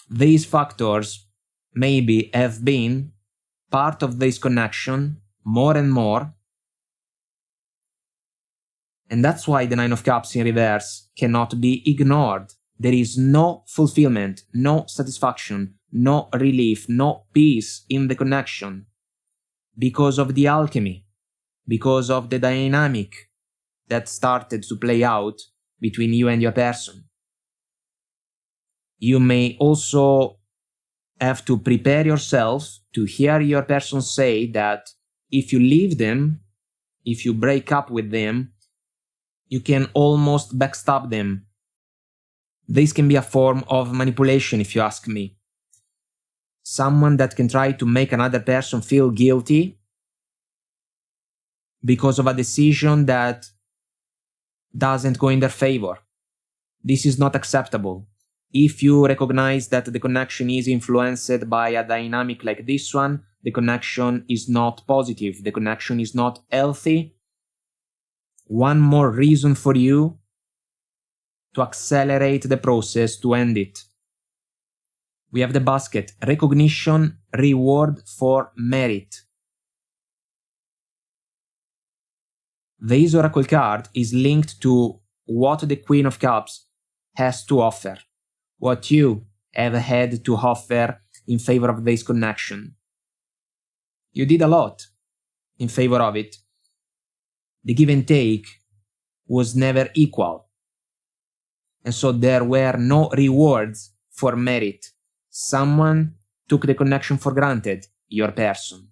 These factors maybe have been part of this connection more and more. And that's why the Nine of Cups in reverse cannot be ignored. there is no fulfillment, no satisfaction, no relief, no peace in the connection because of the alchemy, because of the dynamic that started to play out between you and your person. You may also have to prepare yourself to hear your person say that if you leave them, if you break up with them, you can almost backstab them. This can be a form of manipulation, if you ask me. Someone that can try to make another person feel guilty because of a decision that doesn't go in their favor. This is not acceptable. If you recognize that the connection is influenced by a dynamic like this one, the connection is not positive, the connection is not healthy, one more reason for you to accelerate the process to end it. We have the basket, recognition, reward for merit. This oracle card is linked to what the Queen of Cups has to offer, what you have had to offer in favor of this connection. You did a lot in favor of it. The give and take was never equal. And so there were no rewards for merit. Someone took the connection for granted, your person.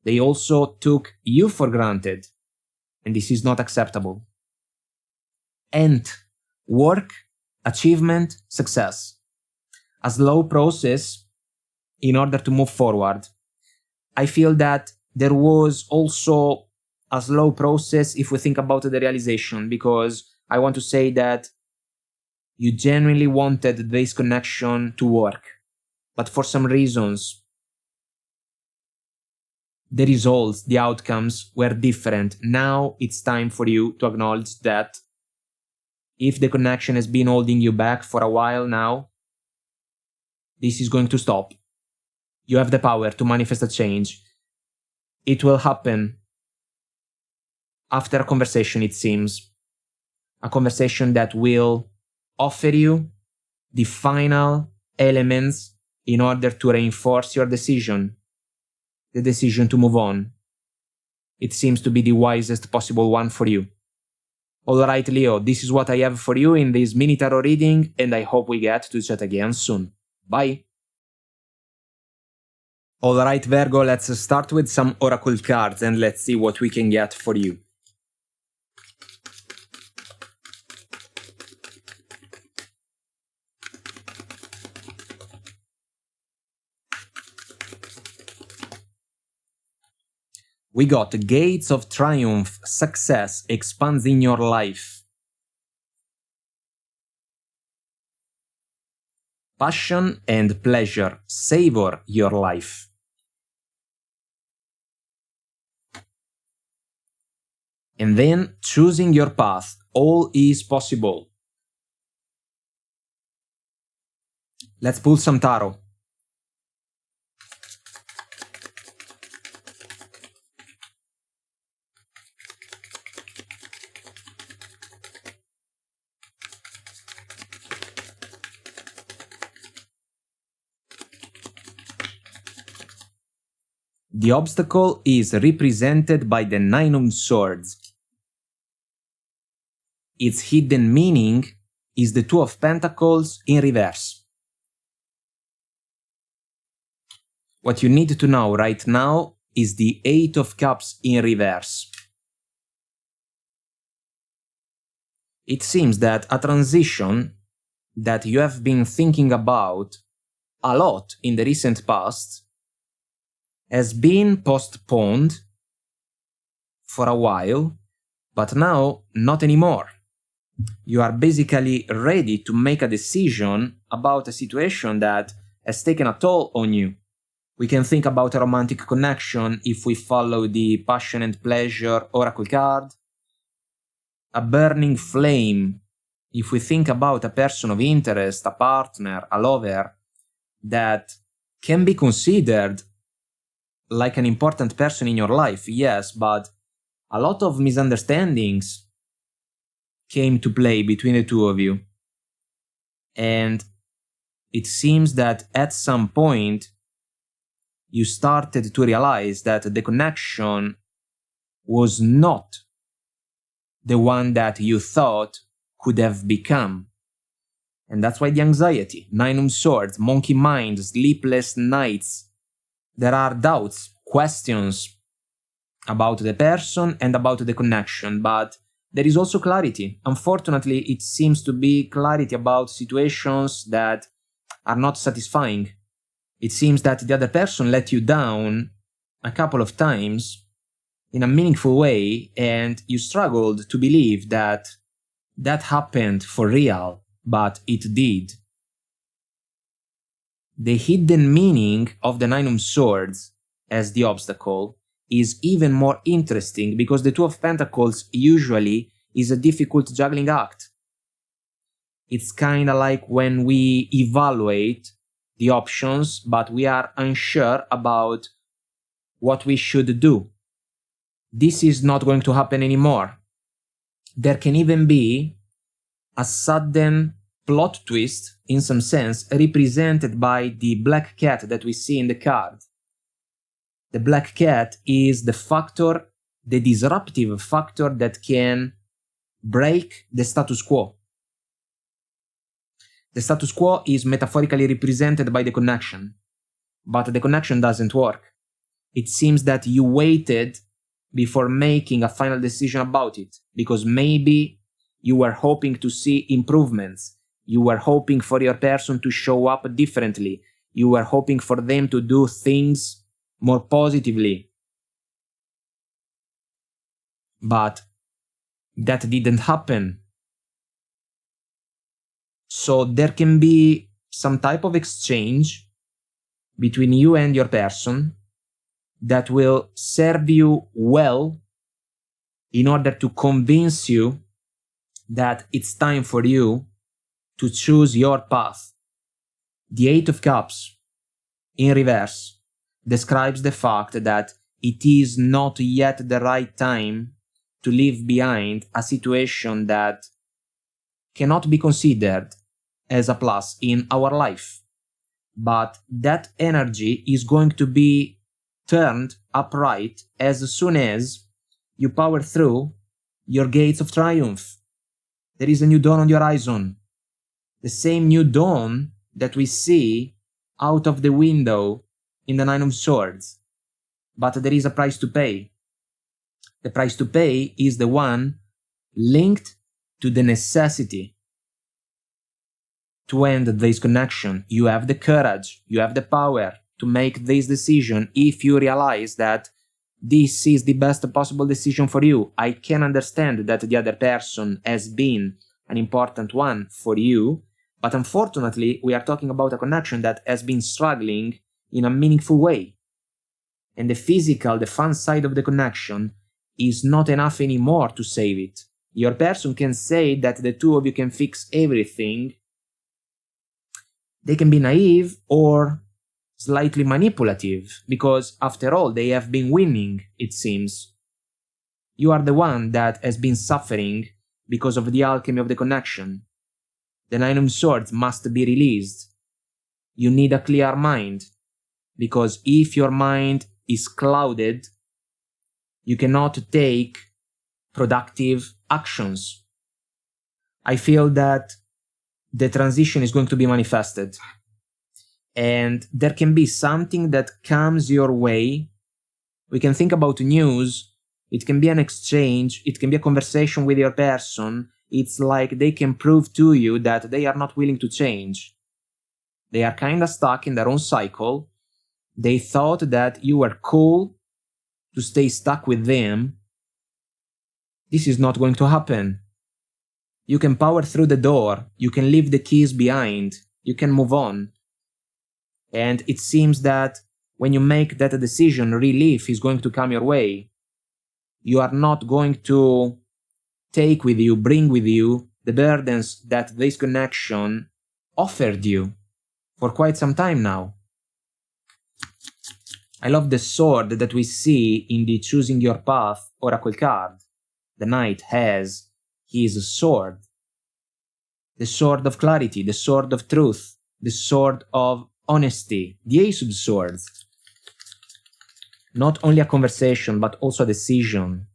They also took you for granted. And this is not acceptable. And work, achievement, success. A slow process in order to move forward. I feel that there was also a slow process if we think about the realization, because I want to say that you genuinely wanted this connection to work, but for some reasons, the results, the outcomes were different. Now it's time for you to acknowledge that if the connection has been holding you back for a while now, this is going to stop. You have the power to manifest a change. It will happen after a conversation, it seems. A conversation that will offer you the final elements in order to reinforce your decision, the decision to move on. It seems to be the wisest possible one for you. Alright, Leo, this is what I have for you in this mini tarot reading, and I hope we get to chat again soon. Bye! Alright, Virgo, let's start with some oracle cards and let's see what we can get for you. We got Gates of Triumph, Success expands in your life. Passion and Pleasure, savor your life. And then, choosing your path, all is possible. Let's pull some tarot. The obstacle is represented by the Nine of Swords. Its hidden meaning is the Two of Pentacles in reverse. What you need to know right now is the Eight of Cups in reverse. It seems that a transition that you have been thinking about a lot in the recent past has been postponed for a while, but now not anymore. You are basically ready to make a decision about a situation that has taken a toll on you. We can think about a romantic connection if we follow the Passion and Pleasure oracle card. A burning flame if we think about a person of interest, a partner, a lover, that can be considered like an important person in your life, yes, but a lot of misunderstandings came to play between the two of you. And it seems that at some point you started to realize that the connection was not the one that you thought could have become. And that's why the anxiety, Nine of Swords, monkey mind, sleepless nights. There are doubts, questions about the person and about the connection, but there is also clarity. Unfortunately, it seems to be clarity about situations that are not satisfying. It seems that the other person let you down a couple of times in a meaningful way, and you struggled to believe that that happened for real, but it did. The hidden meaning of the Nine of Swords as the obstacle is even more interesting because the Two of Pentacles usually is a difficult juggling act. It's kinda like when we evaluate the options, but we are unsure about what we should do. This is not going to happen anymore. There can even be a sudden plot twist, in some sense, represented by the black cat that we see in the card. The black cat is the factor, the disruptive factor that can break the status quo. The status quo is metaphorically represented by the connection, but the connection doesn't work. It seems that you waited before making a final decision about it, because maybe you were hoping to see improvements. You were hoping for your person to show up differently. You were hoping for them to do things more positively. But that didn't happen. So there can be some type of exchange between you and your person that will serve you well in order to convince you that it's time for you to choose your path. The Eight of Cups in reverse describes the fact that it is not yet the right time to leave behind a situation that cannot be considered as a plus in our life. But that energy is going to be turned upright as soon as you power through your gates of triumph. There is a new dawn on the horizon. The same new dawn that we see out of the window in the Nine of Swords. But there is a price to pay. The price to pay is the one linked to the necessity to end this connection. You have the courage, you have the power to make this decision if you realize that this is the best possible decision for you. I can understand that the other person has been an important one for you, but unfortunately we are talking about a connection that has been struggling in a meaningful way. And the physical, the fun side of the connection is not enough anymore to save it. Your person can say that the two of you can fix everything. They can be naive or slightly manipulative, because after all, they have been winning, it seems. You are the one that has been suffering because of the alchemy of the connection. The Nine of Swords must be released. You need a clear mind, because if your mind is clouded, you cannot take productive actions. I feel that the transition is going to be manifested. And there can be something that comes your way. We can think about news. It can be an exchange. It can be a conversation with your person. It's like they can prove to you that they are not willing to change. They are kind of stuck in their own cycle. They thought that you were cool to stay stuck with them. This is not going to happen. You can power through the door. You can leave the keys behind. You can move on. And it seems that when you make that decision, relief is going to come your way. You are not going to take with you, bring with you the burdens that this connection offered you for quite some time now. I love the sword that we see in the Choosing Your Path oracle card. The knight has his sword. the sword of clarity, the sword of truth, the sword of honesty, the Ace of Swords. Not only a conversation, but also a decision.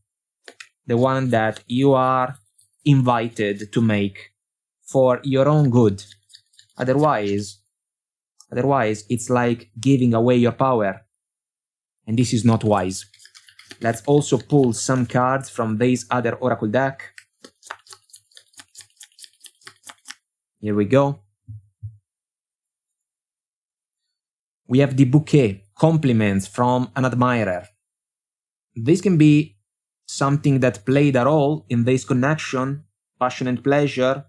The one that you are invited to make for your own good. Otherwise, it's like giving away your power. And this is not wise. Let's also pull some cards from this other oracle deck. Here we go. We have the bouquet, compliments from an admirer. This can be something that played a role in this connection, passion and pleasure.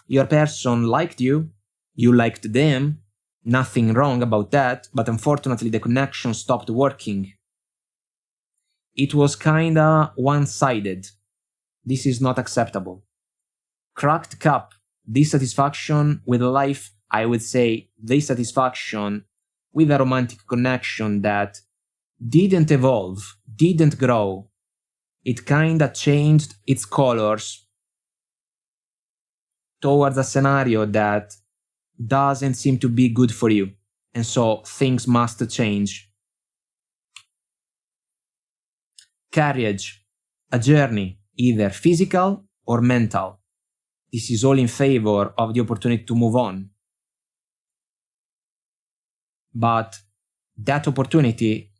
Your person liked you, you liked them, nothing wrong about that, but unfortunately the connection stopped working. It was kinda one-sided. This is not acceptable. Cracked cup, dissatisfaction with life, I would say dissatisfaction with a romantic connection that didn't evolve, didn't grow. It kinda changed its colors towards a scenario that doesn't seem to be good for you, and so things must change. Carriage, a journey, either physical or mental. This is all in favor of the opportunity to move on. But that opportunity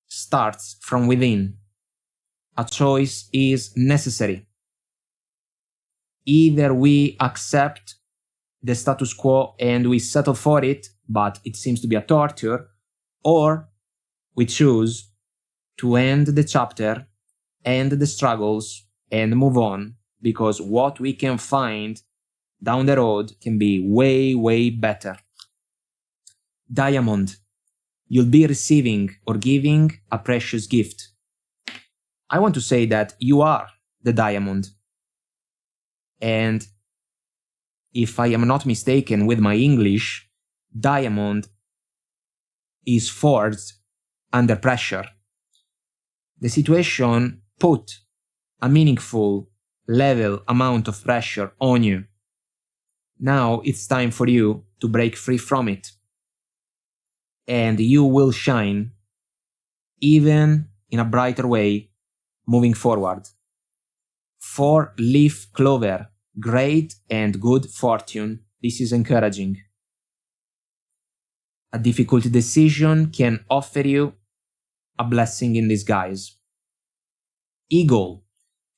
starts from within. A choice is necessary. Either we accept the status quo and we settle for it, but it seems to be a torture, or we choose to end the chapter, end the struggles, and move on, because what we can find down the road can be way, way better. Diamond. You'll be receiving or giving a precious gift. I want to say that you are the diamond. And if I am not mistaken with my English, diamond is forged under pressure. The situation put a meaningful level amount of pressure on you. Now it's time for you to break free from it. And you will shine even in a brighter way moving forward. 4-leaf clover, great and good fortune. This is encouraging. A difficult decision can offer you a blessing in disguise. Eagle,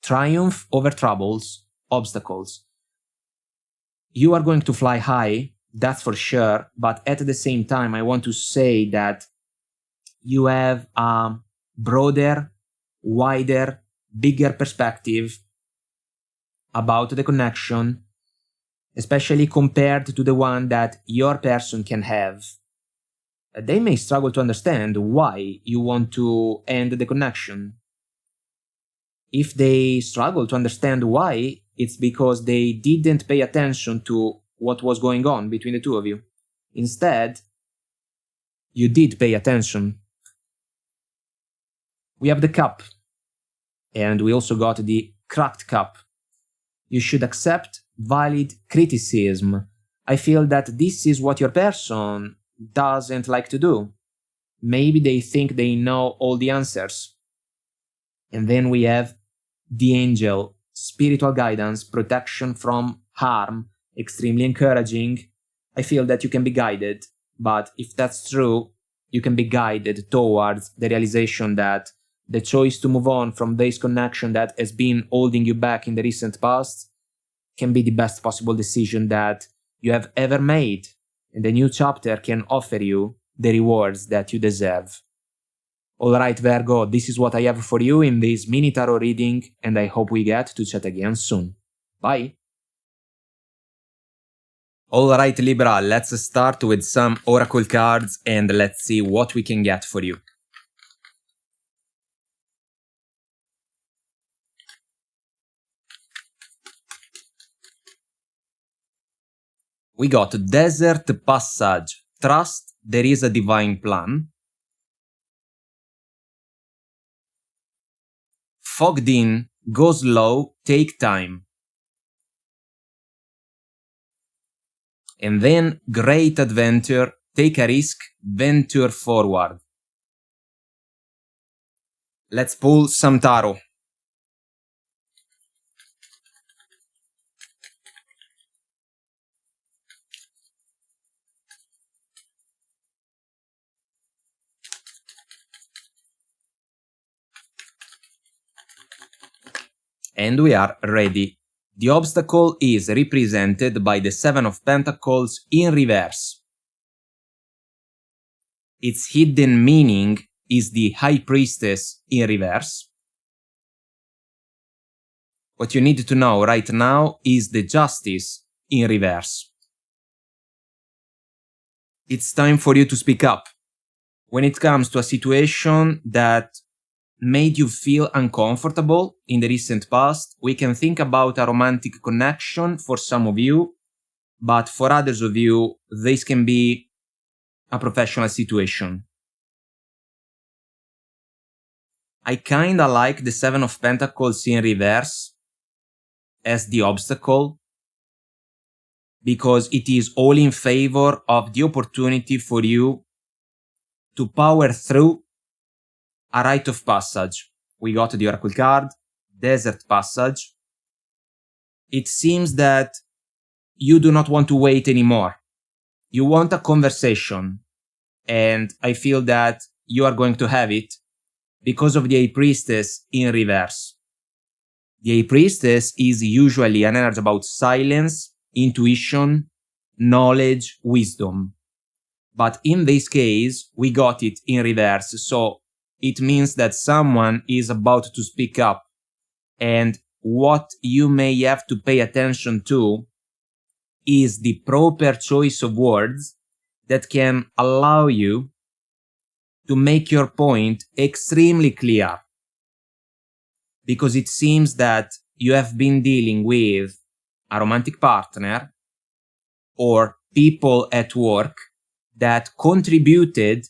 triumph over troubles, obstacles. You are going to fly high, that's for sure, but at the same time I want to say that you have a broader, wider, bigger perspective about the connection, especially compared to the one that your person can have. They may struggle to understand why you want to end the connection. If they struggle to understand why, it's because they didn't pay attention to what was going on between the two of you. Instead, you did pay attention. We have the cup, and we also got the cracked cup. You should accept valid criticism. I feel that this is what your person doesn't like to do. Maybe they think they know all the answers. And then we have the angel, spiritual guidance, protection from harm, extremely encouraging. I feel that you can be guided, but if that's true, you can be guided towards the realization that the choice to move on from this connection that has been holding you back in the recent past can be the best possible decision that you have ever made, and the new chapter can offer you the rewards that you deserve. Alright Virgo, this is what I have for you in this mini tarot reading, and I hope we get to chat again soon. Bye! Alright Libra, let's start with some oracle cards and let's see what we can get for you. We got Desert Passage, trust there is a divine plan. Fogged in, go slow, take time. And then, great adventure, take a risk, venture forward. Let's pull some tarot. And we are ready. The obstacle is represented by the Seven of Pentacles in reverse. Its hidden meaning is the High Priestess in reverse. What you need to know right now is the Justice in reverse. It's time for you to speak up. When it comes to a situation that made you feel uncomfortable in the recent past, we can think about a romantic connection for some of you, but for others of you, this can be a professional situation. I kinda like the Seven of Pentacles in reverse as the obstacle, because it is all in favor of the opportunity for you to power through a rite of passage. We got the Oracle card, Desert Passage. It seems that you do not want to wait anymore. You want a conversation, and I feel that you are going to have it because of the High Priestess in reverse. The High Priestess is usually an energy about silence, intuition, knowledge, wisdom. But in this case, we got it in reverse, so it means that someone is about to speak up, and what you may have to pay attention to is the proper choice of words that can allow you to make your point extremely clear. Because it seems that you have been dealing with a romantic partner or people at work that contributed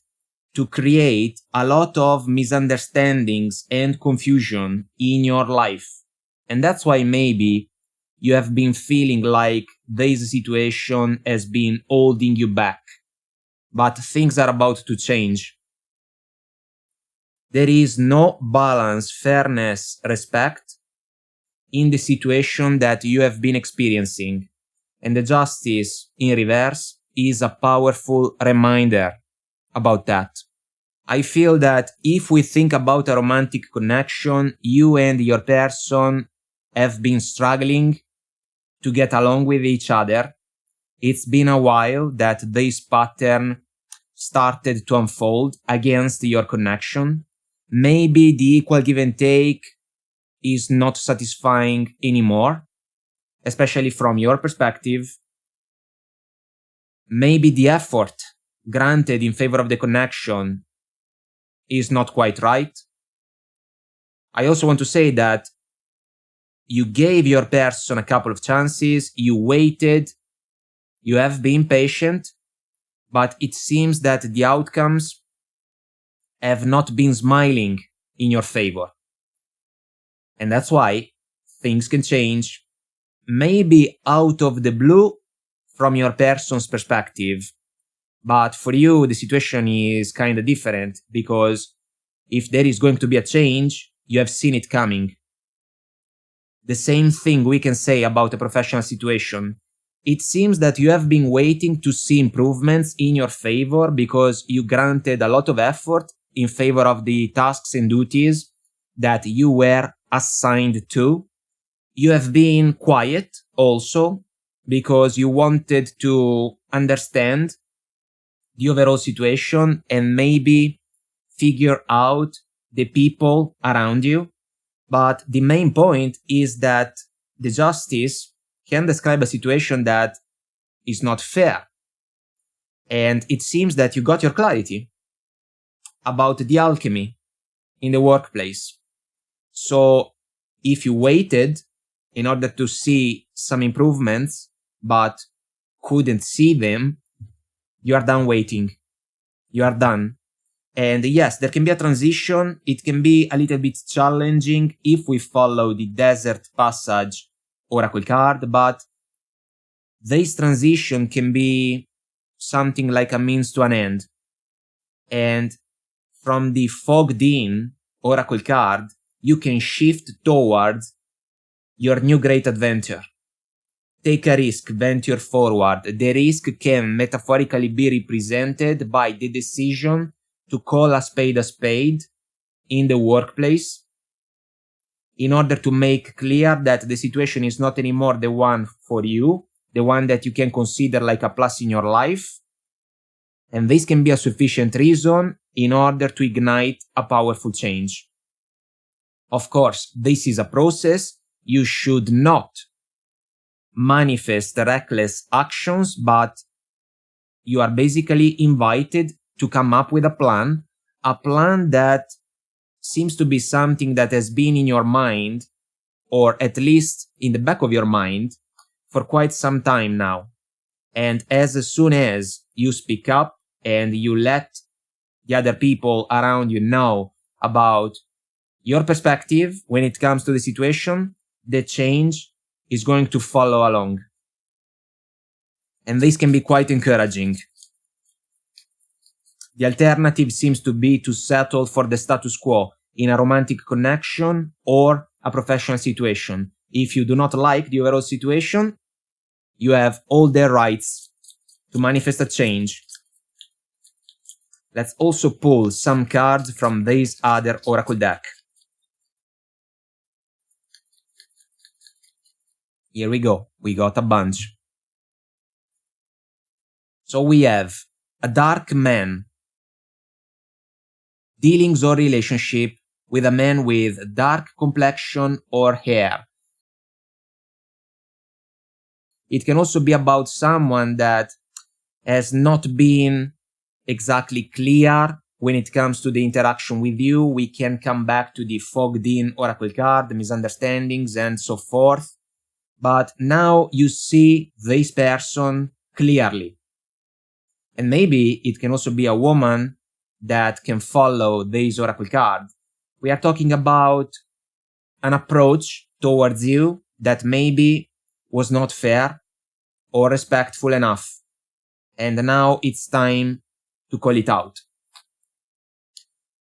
to create a lot of misunderstandings and confusion in your life. And that's why maybe you have been feeling like this situation has been holding you back. But things are about to change. There is no balance, fairness, respect in the situation that you have been experiencing. And the Justice in reverse is a powerful reminder about that. I feel that if we think about a romantic connection, you and your person have been struggling to get along with each other. It's been a while that this pattern started to unfold against your connection. Maybe the equal give and take is not satisfying anymore, especially from your perspective. Maybe the effort granted in favor of the connection is not quite right. I also want to say that you gave your person a couple of chances, you waited, you have been patient, but it seems that the outcomes have not been smiling in your favor. And that's why things can change, maybe out of the blue from your person's perspective. But for you, the situation is kind of different, because if there is going to be a change, you have seen it coming. The same thing we can say about a professional situation. It seems that you have been waiting to see improvements in your favor because you granted a lot of effort in favor of the tasks and duties that you were assigned to. You have been quiet also because you wanted to understand the overall situation and maybe figure out the people around you. But the main point is that the Justice can describe a situation that is not fair. And it seems that you got your clarity about the alchemy in the workplace. So if you waited in order to see some improvements, but couldn't see them, you are done waiting. You are done. And yes, there can be a transition. It can be a little bit challenging if we follow the Desert Passage Oracle card, but this transition can be something like a means to an end. And from the fogged in oracle card, you can shift towards your new great adventure. Take a risk, venture forward. The risk can metaphorically be represented by the decision to call a spade in the workplace in order to make clear that the situation is not anymore the one for you, the one that you can consider like a plus in your life. And this can be a sufficient reason in order to ignite a powerful change. Of course, this is a process. You should not manifest reckless actions, but you are basically invited to come up with a plan that seems to be something that has been in your mind, or at least in the back of your mind, for quite some time now. And as soon as you speak up and you let the other people around you know about your perspective when it comes to the situation, the change is going to follow along. And this can be quite encouraging. The alternative seems to be to settle for the status quo in a romantic connection or a professional situation. If you do not like the overall situation, you have all the rights to manifest a change. Let's also pull some cards from this other oracle deck. Here we go. We got a bunch. So we have a dark man. Dealings or relationship with a man with dark complexion or hair. It can also be about someone that has not been exactly clear when it comes to the interaction with you. We can come back to the fogged in oracle card, the misunderstandings and so forth. But now you see this person clearly. And maybe it can also be a woman that can follow this oracle card. We are talking about an approach towards you that maybe was not fair or respectful enough. And now it's time to call it out.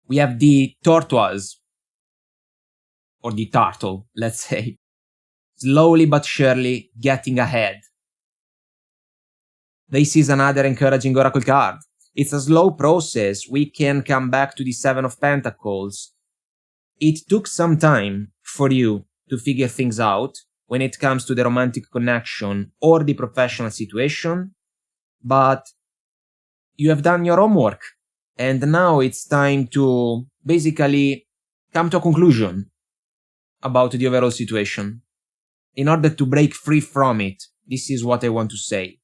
We have the tortoise, or the turtle, let's say, slowly but surely getting ahead. This is another encouraging oracle card. It's a slow process. We can come back to the Seven of Pentacles. It took some time for you to figure things out when it comes to the romantic connection or the professional situation, but you have done your homework, and now it's time to basically come to a conclusion about the overall situation. In order to break free from it, this is what I want to say.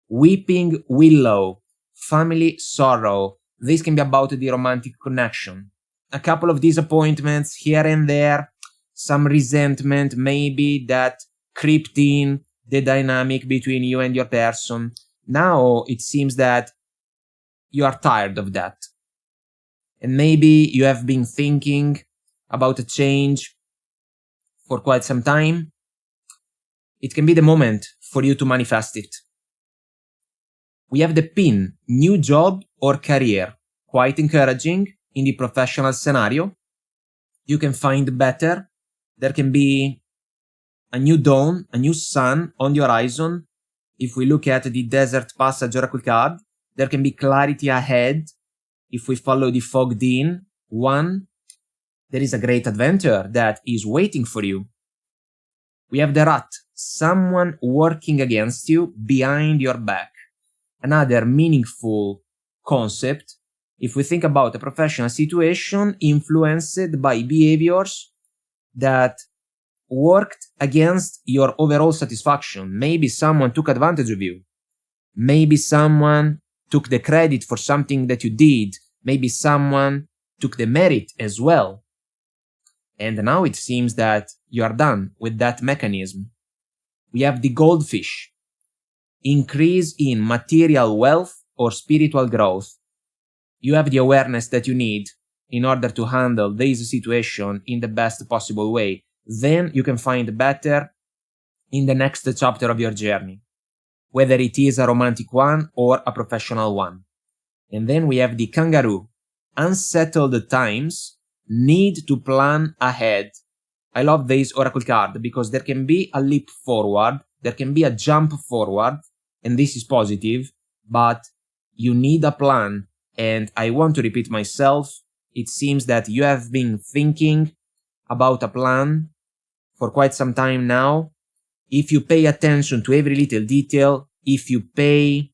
Weeping willow, family sorrow. This can be about the romantic connection. A couple of disappointments here and there, some resentment maybe that crept in the dynamic between you and your person. Now it seems that you are tired of that. And maybe you have been thinking about a change for quite some time. It can be the moment for you to manifest it. We have the pin, new job or career. Quite encouraging in the professional scenario. You can find better. There can be a new dawn, a new sun on the horizon. If we look at the Desert Passage Oracle card, there can be clarity ahead. If we follow the fogged in one, there is a great adventure that is waiting for you. We have the Rat, someone working against you behind your back. Another meaningful concept. If we think about a professional situation influenced by behaviors that worked against your overall satisfaction. Maybe someone took advantage of you. Maybe someone took the credit for something that you did. Maybe someone took the merit as well. And now it seems that you are done with that mechanism. We have the goldfish. Increase in material wealth or spiritual growth. You have the awareness that you need in order to handle this situation in the best possible way. Then you can find better in the next chapter of your journey. whether it is a romantic one or a professional one. And then we have the kangaroo. Unsettled times need to plan ahead. I love this oracle card because there can be a leap forward, there can be a jump forward, and this is positive, but you need a plan. And I want to repeat myself, it seems that you have been thinking about a plan for quite some time now. If you pay attention to every little detail, if you pay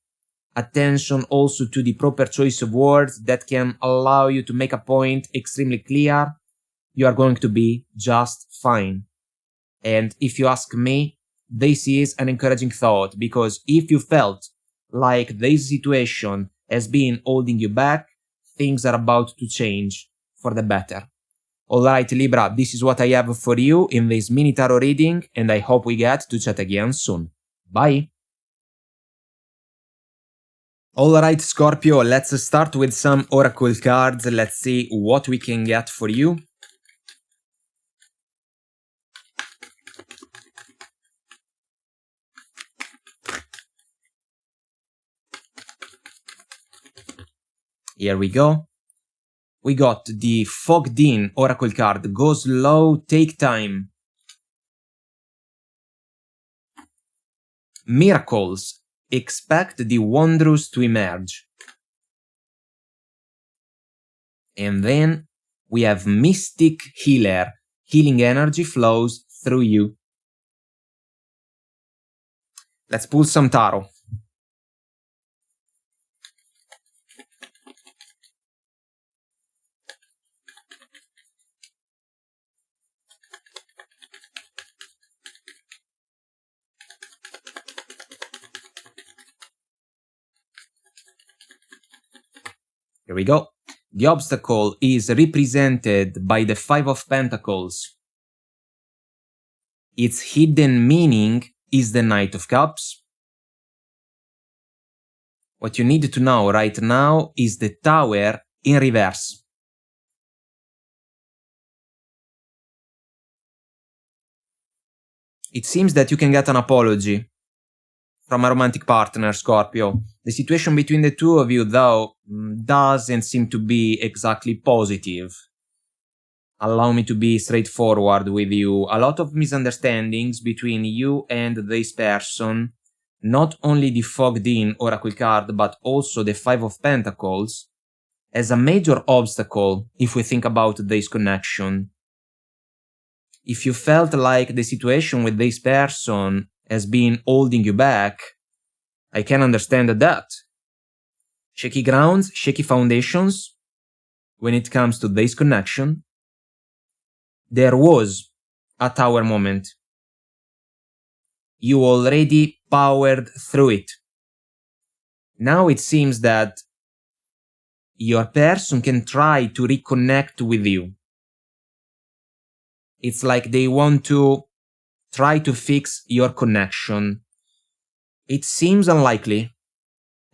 attention also to the proper choice of words that can allow you to make a point extremely clear, you are going to be just fine. And if you ask me, this is an encouraging thought, because if you felt like this situation has been holding you back, things are about to change for the better. Alright Libra, this is what I have for you in this mini tarot reading, and I hope we get to chat again soon. Bye! Alright Scorpio, let's start with some oracle cards. Let's see what we can get for you. Here we go. We got the Fogged In oracle card. Go slow, take time. Miracles. Expect the wondrous to emerge. And then we have Mystic Healer. Healing energy flows through you. Let's pull some tarot. Here we go. The obstacle is represented by the Five of Pentacles. Its hidden meaning is the Knight of Cups. What you need to know right now is the Tower in reverse. It seems that you can get an apology from a romantic partner, Scorpio. The situation between the two of you, though, doesn't seem to be exactly positive. Allow me to be straightforward with you. A lot of misunderstandings between you and this person. Not only the Fogged In oracle card, but also the Five of Pentacles, as a major obstacle if we think about this connection. If you felt like the situation with this person has been holding you back, I can understand that. Shaky grounds, shaky foundations. When it comes to this connection, there was a tower moment. You already powered through it. Now it seems that your person can try to reconnect with you. It's like they want to try to fix your connection. It seems unlikely.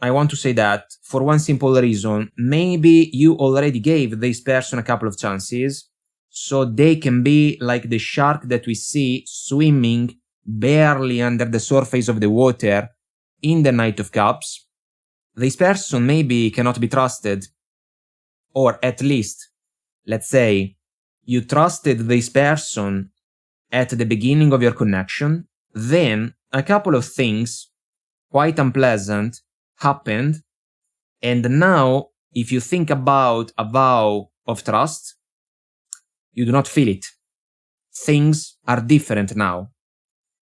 I want to say that for one simple reason. Maybe you already gave this person a couple of chances, so they can be like the shark that we see swimming barely under the surface of the water in the Knight of Cups. This person maybe cannot be trusted. Or at least, let's say, you trusted this person at the beginning of your connection, then a couple of things, quite unpleasant, happened, and now, if you think about a vow of trust, you do not feel it. Things are different now.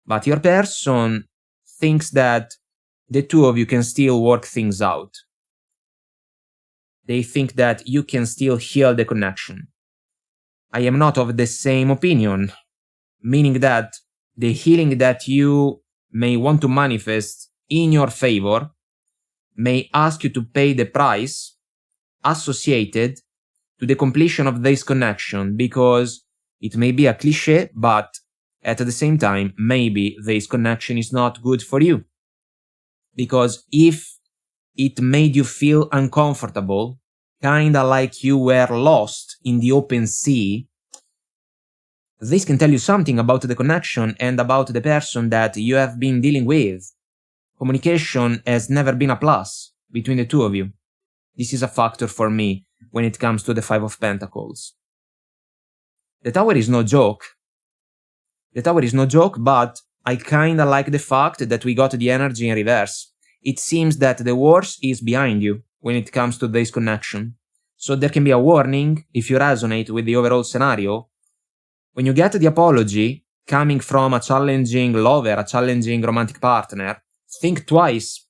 But your person thinks that the two of you can still work things out. They think that you can still heal the connection. I am not of the same opinion, meaning that the healing that you may want to manifest in your favor may ask you to pay the price associated to the completion of this connection, because it may be a cliche, but at the same time, maybe this connection is not good for you. Because if it made you feel uncomfortable, kinda like you were lost in the open sea, this can tell you something about the connection and about the person that you have been dealing with. Communication has never been a plus between the two of you. This is a factor for me when it comes to the Five of Pentacles. The Tower is no joke. The Tower is no joke, but I kinda like the fact that we got the energy in reverse. It seems that the worst is behind you when it comes to this connection. So there can be a warning if you resonate with the overall scenario. When you get the apology coming from a challenging lover, a challenging romantic partner, think twice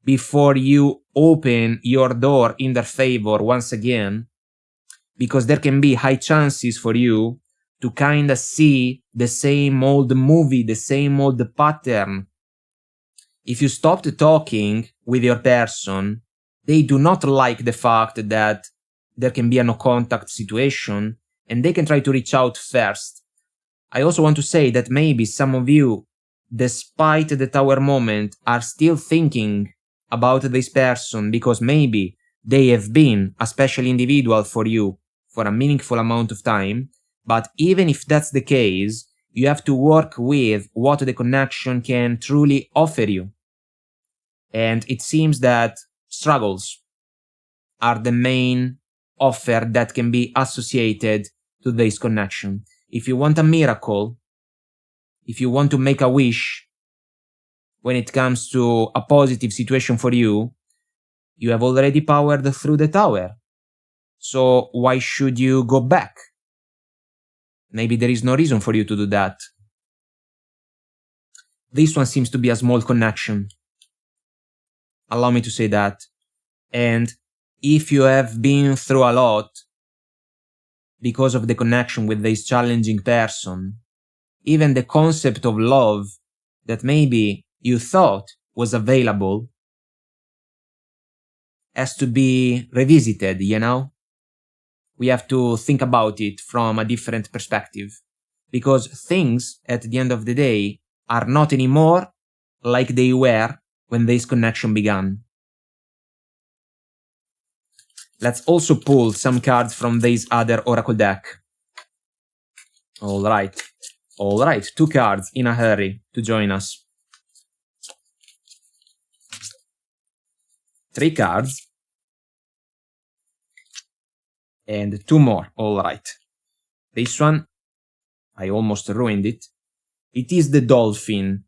before you open your door in their favor once again, because there can be high chances for you to kinda see the same old movie, the same old pattern. If you stopped talking with your person, they do not like the fact that there can be a no contact situation, and they can try to reach out first. I also want to say that maybe some of you, despite the Tower moment, are still thinking about this person because maybe they have been a special individual for you for a meaningful amount of time. But even if that's the case, you have to work with what the connection can truly offer you. And it seems that struggles are the main offer that can be associated to this connection. If you want a miracle, if you want to make a wish when it comes to a positive situation for you, you have already powered through the Tower. So why should you go back? Maybe there is no reason for you to do that. This one seems to be a small connection. Allow me to say that. And if you have been through a lot because of the connection with this challenging person, even the concept of love that maybe you thought was available has to be revisited, you know? We have to think about it from a different perspective, because things at the end of the day are not anymore like they were when this connection began. Let's also pull some cards from this other oracle deck. Alright, 2 cards in a hurry to join us. 3 cards. And 2 more, alright. This one, I almost ruined it. It is the Dolphin.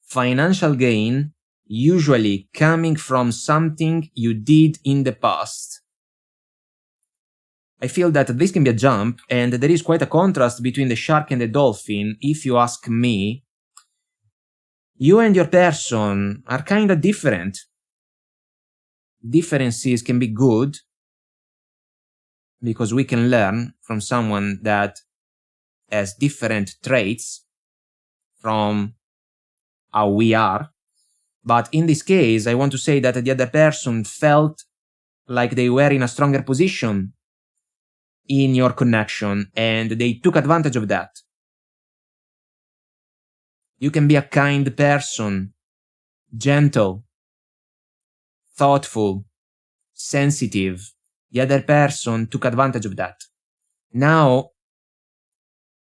Financial gain, usually coming from something you did in the past. I feel that this can be a jump, and there is quite a contrast between the shark and the dolphin, if you ask me. You and your person are kinda different. Differences can be good, because we can learn from someone that has different traits from how we are. But in this case, I want to say that the other person felt like they were in a stronger position in your connection, and they took advantage of that. You can be a kind person, gentle, thoughtful, sensitive. The other person took advantage of that. Now,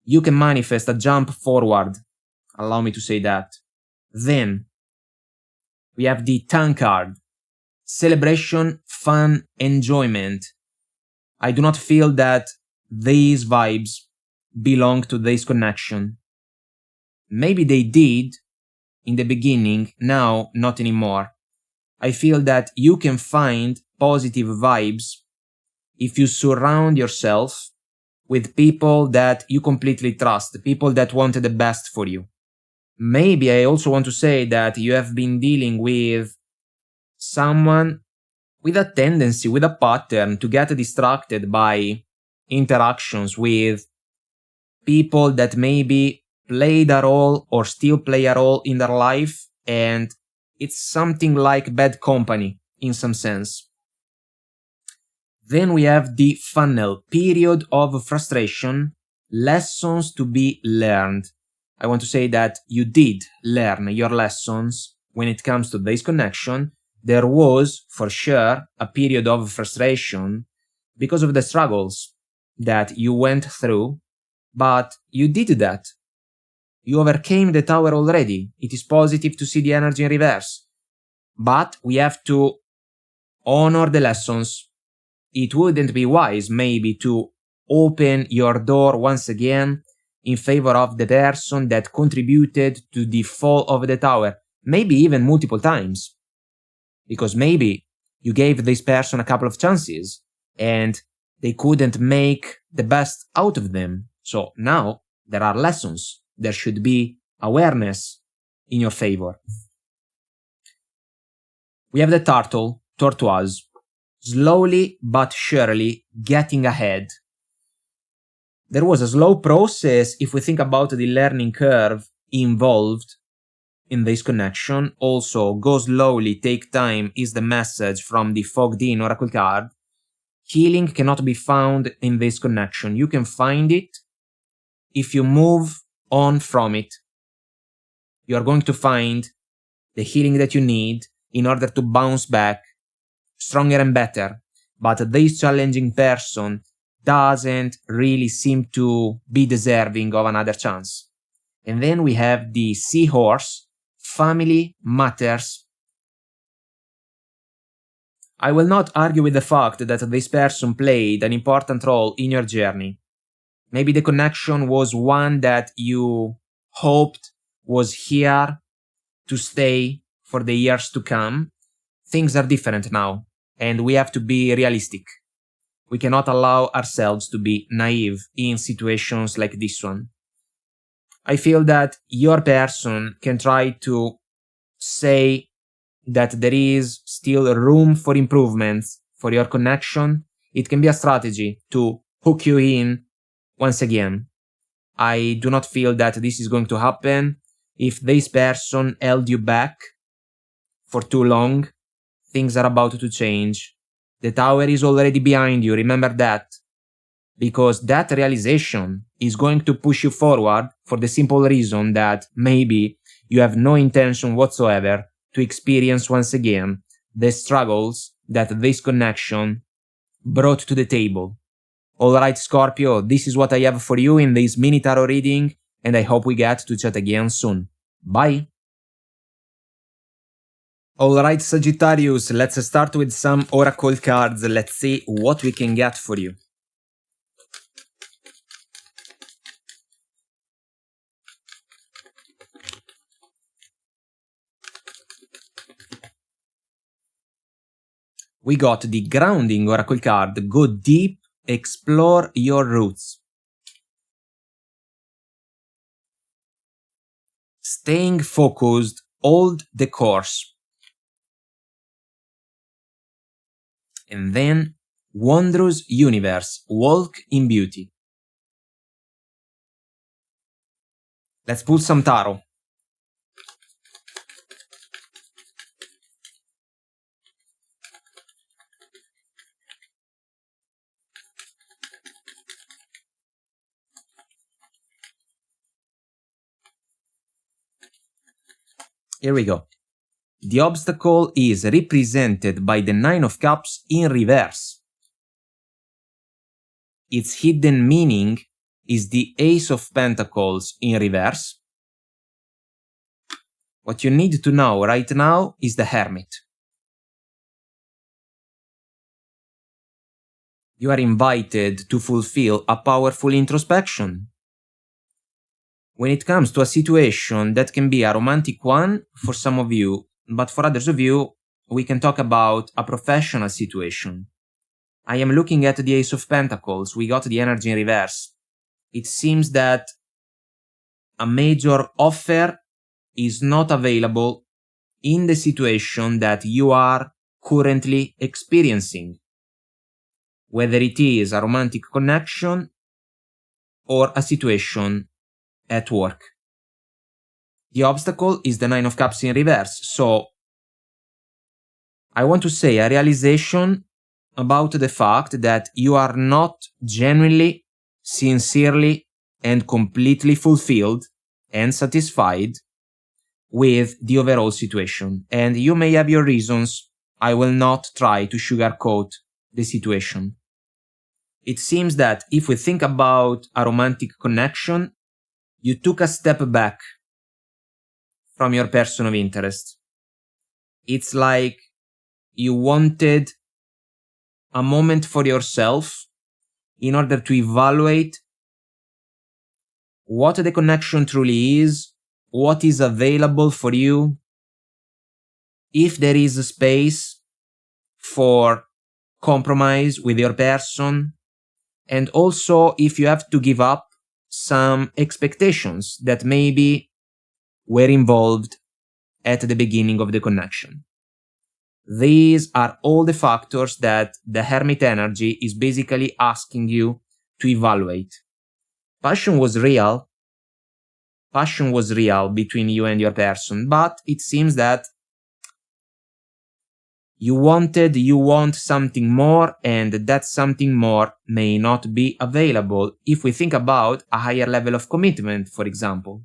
you can manifest a jump forward. Allow me to say that. Then, we have the Tan card. Celebration, fun, enjoyment. I do not feel that these vibes belong to this connection. Maybe they did in the beginning, now not anymore. I feel that you can find positive vibes if you surround yourself with people that you completely trust, people that want the best for you. Maybe I also want to say that you have been dealing with someone with a tendency, with a pattern to get distracted by interactions with people that maybe played a role or still play a role in their life, and it's something like bad company in some sense. Then we have the funnel, period of frustration, lessons to be learned. I want to say that you did learn your lessons when it comes to this connection. There was, for sure, a period of frustration because of the struggles that you went through, but you did that. You overcame the tower already. It is positive to see the energy in reverse. But we have to honor the lessons. It wouldn't be wise, maybe, to open your door once again in favor of the person that contributed to the fall of the tower, maybe even multiple times. Because maybe you gave this person a couple of chances and they couldn't make the best out of them. So now there are lessons. There should be awareness in your favor. We have the turtle, tortoise, slowly but surely getting ahead. There was a slow process if we think about the learning curve involved in this connection. Also, go slowly, take time is the message from the Fogged In Oracle card. Healing cannot be found in this connection. You can find it if you move on from it. You are going to find the healing that you need in order to bounce back stronger and better. But this challenging person doesn't really seem to be deserving of another chance. And then we have the seahorse, family matters. I will not argue with the fact that this person played an important role in your journey. Maybe the connection was one that you hoped was here to stay for the years to come. Things are different now, and we have to be realistic. We cannot allow ourselves to be naive in situations like this one. I feel that your person can try to say that there is still room for improvements for your connection. It can be a strategy to hook you in once again. I do not feel that this is going to happen. If this person held you back for too long, things are about to change. The tower is already behind you, remember that. Because that realization is going to push you forward for the simple reason that maybe you have no intention whatsoever to experience once again the struggles that this connection brought to the table. Alright, Scorpio, this is what I have for you in this mini tarot reading, and I hope we get to chat again soon. Bye! Alright, Sagittarius, let's start with some oracle cards. Let's see what we can get for you. We got the grounding oracle card. Go deep, explore your roots. Staying focused, hold the course. And then, wondrous universe, walk in beauty. Let's pull some tarot. Here we go. The obstacle is represented by the Nine of Cups in reverse. Its hidden meaning is the Ace of Pentacles in reverse. What you need to know right now is the Hermit. You are invited to fulfill a powerful introspection. When it comes to a situation that can be a romantic one for some of you, but for others of you, we can talk about a professional situation. I am looking at the Ace of Pentacles. We got the energy in reverse. It seems that a major offer is not available in the situation that you are currently experiencing. Whether it is a romantic connection or a situation at work. The obstacle is the Nine of Cups in reverse, so I want to say a realization about the fact that you are not genuinely, sincerely, and completely fulfilled and satisfied with the overall situation. And you may have your reasons. I will not try to sugarcoat the situation. It seems that if we think about a romantic connection, You took a step back from your person of interest. It's like you wanted a moment for yourself in order to evaluate what the connection truly is, what is available for you, if there is a space for compromise with your person, and also if you have to give up some expectations that maybe were involved at the beginning of the connection. These are all the factors that the Hermit energy is basically asking you to evaluate. Passion was real between you and your person, but it seems that you want something more, and that something more may not be available if we think about a higher level of commitment, for example.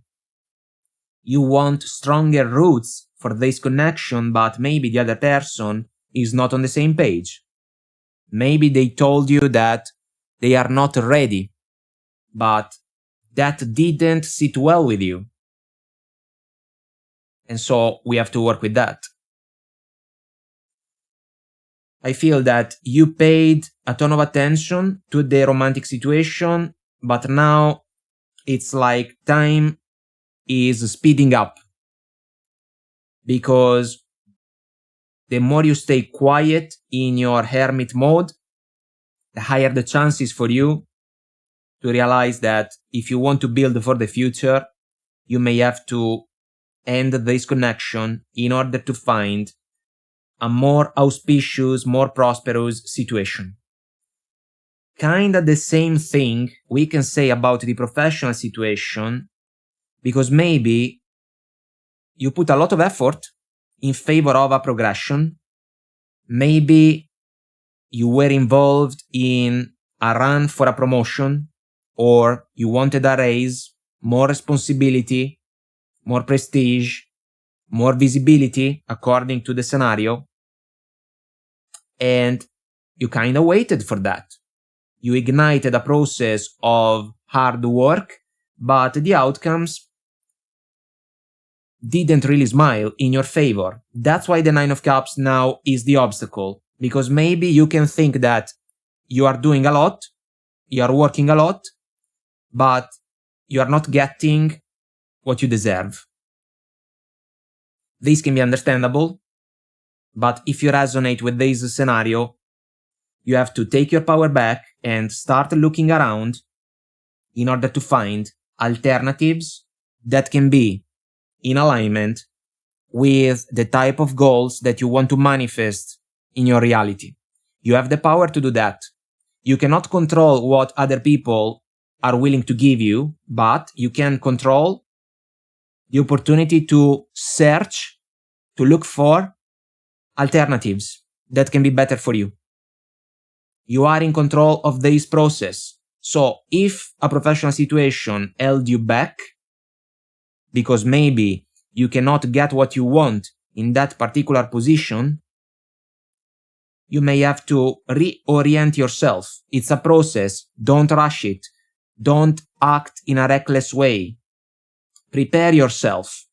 You want stronger roots for this connection, but maybe the other person is not on the same page. Maybe they told you that they are not ready, but that didn't sit well with you. And so we have to work with that. I feel that you paid a ton of attention to the romantic situation, but now it's like time is speeding up. Because the more you stay quiet in your hermit mode, the higher the chances for you to realize that if you want to build for the future, you may have to end this connection in order to find a more auspicious, more prosperous situation. Kinda the same thing we can say about the professional situation, because maybe you put a lot of effort in favor of a progression. Maybe you were involved in a run for a promotion, or you wanted a raise, more responsibility, more prestige, more visibility according to the scenario, and you kind of waited for that. You ignited a process of hard work, but the outcomes didn't really smile in your favor. That's why the Nine of Cups now is the obstacle, because maybe you can think that you are doing a lot, you are working a lot, but you are not getting what you deserve. This can be understandable, but if you resonate with this scenario, you have to take your power back and start looking around in order to find alternatives that can be in alignment with the type of goals that you want to manifest in your reality. You have the power to do that. You cannot control what other people are willing to give you, but you can control the opportunity to search, to look for alternatives that can be better for you. You are in control of this process. So if a professional situation held you back because maybe you cannot get what you want in that particular position, you may have to reorient yourself. It's a process. Don't rush it. Don't act in a reckless way. Prepare yourself.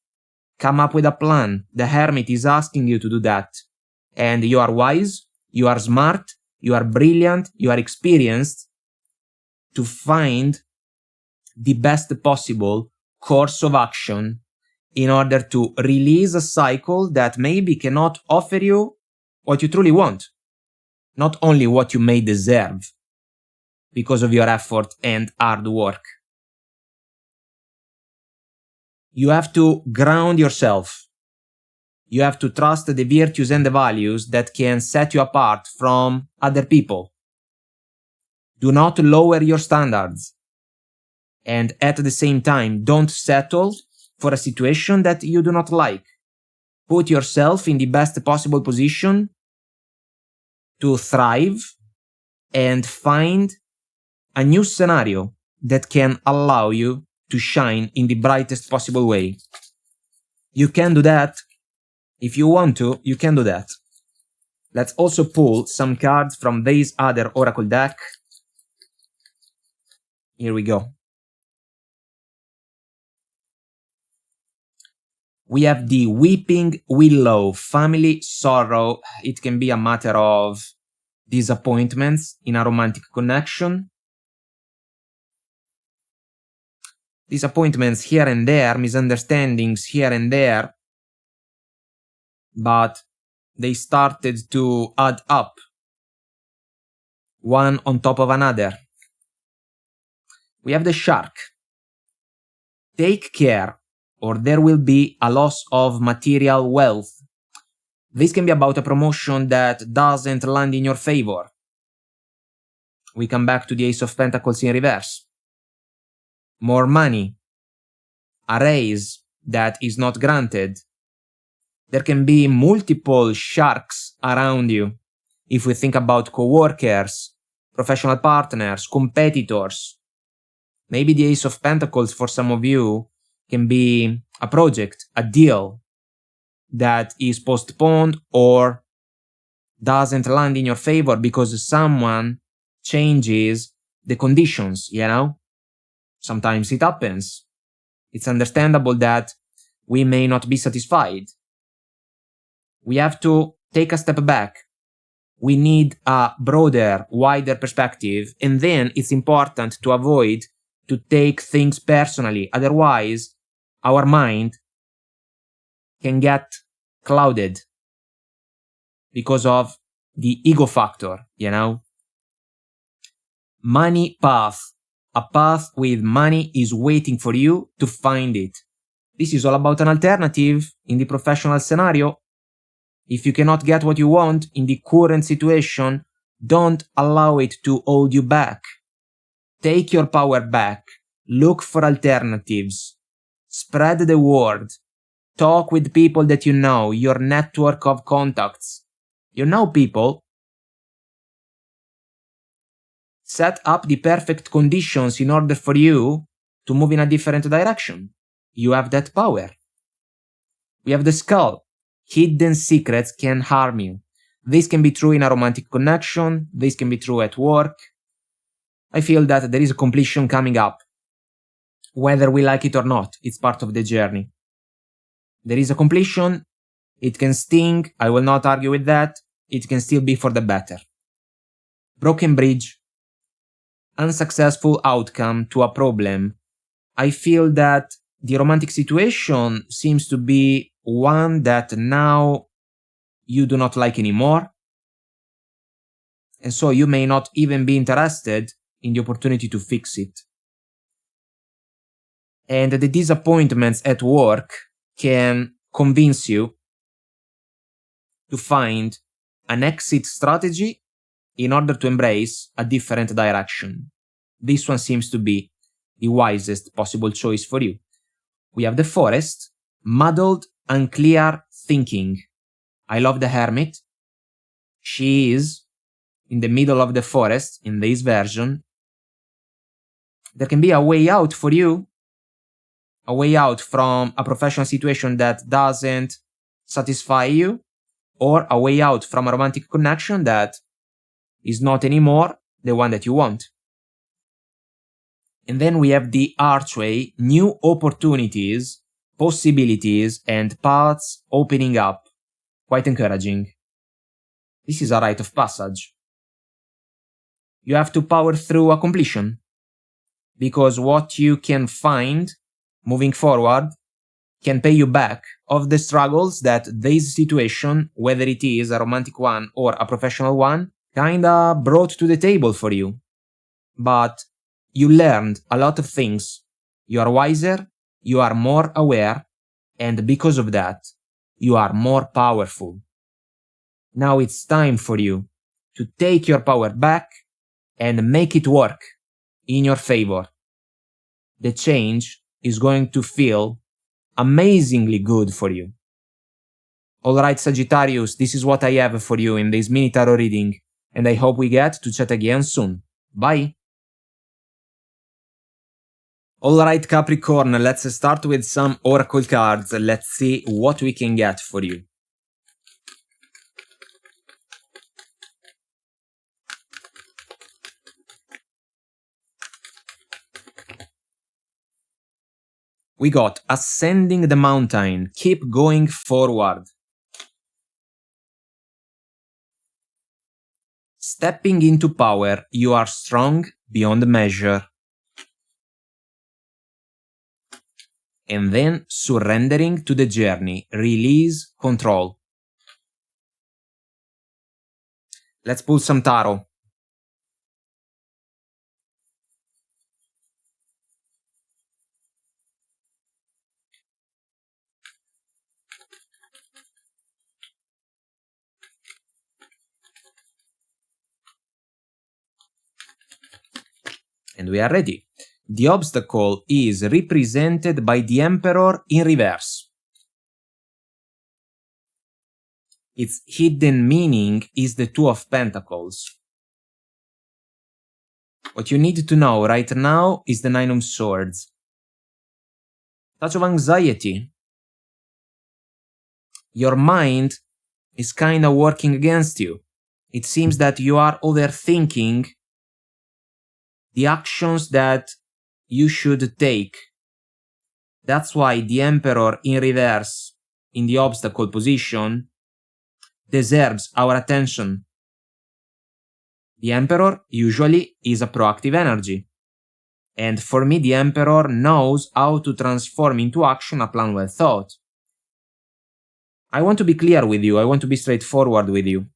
Come up with a plan. The Hermit is asking you to do that. And you are wise, you are smart, you are brilliant, you are experienced to find the best possible course of action in order to release a cycle that maybe cannot offer you what you truly want, not only what you may deserve because of your effort and hard work. You have to ground yourself. You have to trust the virtues and the values that can set you apart from other people. Do not lower your standards. And at the same time, don't settle for a situation that you do not like. Put yourself in the best possible position to thrive and find a new scenario that can allow you to shine in the brightest possible way. You can do that. If you want to, you can do that. Let's also pull some cards from this other oracle deck. Here we go. We have the weeping willow, family sorrow. It can be a matter of disappointments in a romantic connection. Disappointments here and there, misunderstandings here and there, but they started to add up, one on top of another. We have the shark. Take care, or there will be a loss of material wealth. This can be about a promotion that doesn't land in your favor. We come back to the Ace of Pentacles in reverse. More money. A raise that is not granted. There can be multiple sharks around you. If we think about co-workers, professional partners, competitors, maybe the Ace of Pentacles for some of you can be a project, a deal that is postponed or doesn't land in your favor because someone changes the conditions, you know? Sometimes it happens. It's understandable that we may not be satisfied. We have to take a step back. We need a broader, wider perspective, and then it's important to avoid to take things personally. Otherwise, our mind can get clouded because of the ego factor, you know? Money path. A path with money is waiting for you to find it. This is all about an alternative in the professional scenario. If you cannot get what you want in the current situation, don't allow it to hold you back. Take your power back. Look for alternatives. Spread the word. Talk with people that you know, your network of contacts. You know people. Set up the perfect conditions in order for you to move in a different direction. You have that power. We have the skull. Hidden secrets can harm you. This can be true in a romantic connection. This can be true at work. I feel that there is a completion coming up. Whether we like it or not, it's part of the journey. There is a completion. It can sting. I will not argue with that. It can still be for the better. Broken bridge. Unsuccessful outcome to a problem. I feel that the romantic situation seems to be one that now you do not like anymore. And so you may not even be interested in the opportunity to fix it. And the disappointments at work can convince you to find an exit strategy in order to embrace a different direction. This one seems to be the wisest possible choice for you. We have the forest, muddled, unclear thinking. I love the hermit. She is in the middle of the forest in this version. There can be a way out for you, a way out from a professional situation that doesn't satisfy you, or a way out from a romantic connection that is not anymore the one that you want. And then we have the archway, new opportunities, possibilities, and paths opening up. Quite encouraging. This is a rite of passage. You have to power through a completion, because what you can find moving forward can pay you back of the struggles that this situation, whether it is a romantic one or a professional one, kinda brought to the table for you. But you learned a lot of things. You are wiser, you are more aware, and because of that, you are more powerful. Now it's time for you to take your power back and make it work in your favor. The change is going to feel amazingly good for you. Alright, Sagittarius, this is what I have for you in this mini tarot reading, and I hope we get to chat again soon. Bye! Alright, Capricorn, let's start with some oracle cards. Let's see what we can get for you. We got ascending the mountain, keep going forward. Stepping into power, you are strong beyond measure. And then surrendering to the journey, release control. Let's pull some tarot. And we are ready. The obstacle is represented by the Emperor in reverse. Its hidden meaning is the Two of Pentacles. What you need to know right now is the Nine of Swords. Touch of anxiety. Your mind is kind of working against you. It seems that you are overthinking the actions that you should take. That's why the Emperor in reverse, in the obstacle position, deserves our attention. The Emperor usually is a proactive energy. And for me, the Emperor knows how to transform into action a plan well thought. I want to be clear with you. I want to be straightforward with you.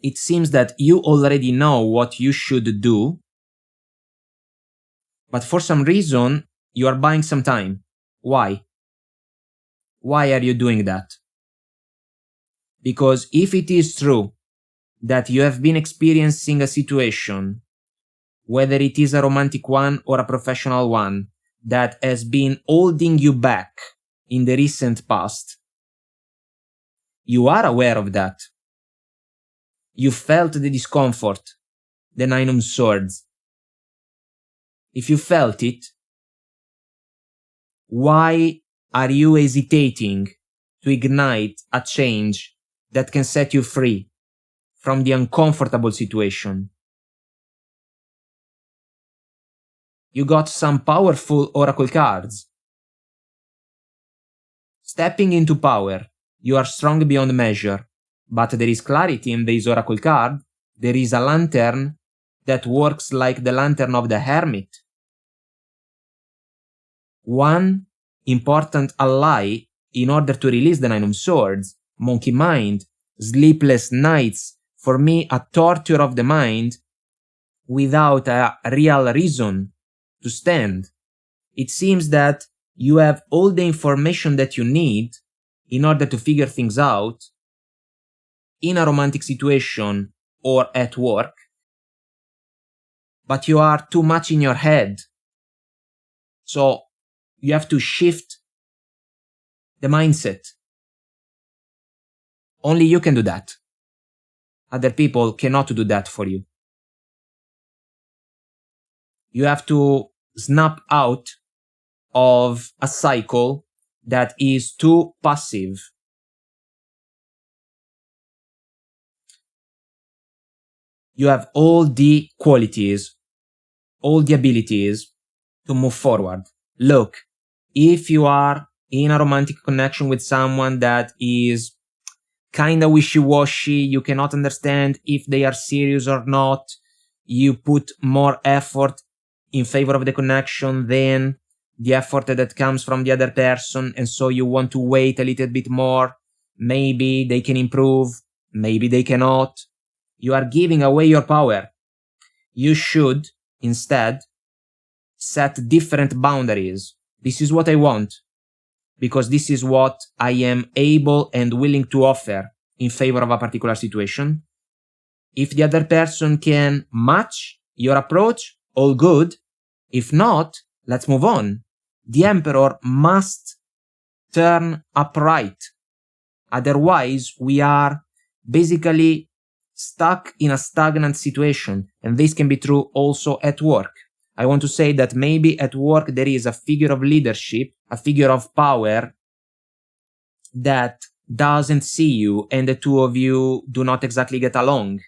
It seems that you already know what you should do, but for some reason, you are buying some time. Why? Why are you doing that? Because if it is true that you have been experiencing a situation, whether it is a romantic one or a professional one, that has been holding you back in the recent past, you are aware of that. You felt the discomfort, the Nine of Swords. If you felt it, why are you hesitating to ignite a change that can set you free from the uncomfortable situation? You got some powerful oracle cards. Stepping into power, you are strong beyond measure, but there is clarity in this oracle card. There is a lantern that works like the lantern of the hermit. One important ally in order to release the Nine of Swords, monkey mind, sleepless nights, for me a torture of the mind without a real reason to stand. It seems that you have all the information that you need in order to figure things out in a romantic situation or at work, but you are too much in your head. So you have to shift the mindset. Only you can do that. Other people cannot do that for you. You have to snap out of a cycle that is too passive. You have all the qualities, all the abilities to move forward. Look, if you are in a romantic connection with someone that is kind of wishy-washy, you cannot understand if they are serious or not, you put more effort in favor of the connection than the effort that comes from the other person, and so you want to wait a little bit more. Maybe they can improve, maybe they cannot. You are giving away your power. You should, instead, set different boundaries. This is what I want, because this is what I am able and willing to offer in favor of a particular situation. If the other person can match your approach, all good. If not, let's move on. The Emperor must turn upright. Otherwise, we are basically stuck in a stagnant situation, and this can be true also at work. I want to say that maybe at work there is a figure of leadership, a figure of power that doesn't see you, and the two of you do not exactly get along.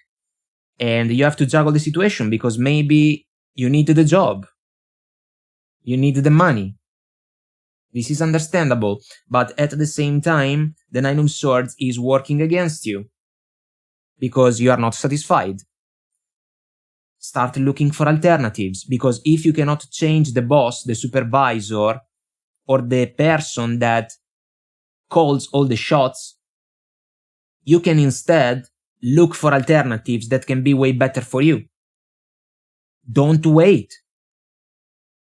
And you have to juggle the situation because maybe you need the job, you need the money, This is understandable, but at the same time, the Nine of Swords is working against you because you are not satisfied. Start looking for alternatives, because if you cannot change the boss, the supervisor, or the person that calls all the shots, you can instead look for alternatives that can be way better for you. Don't wait.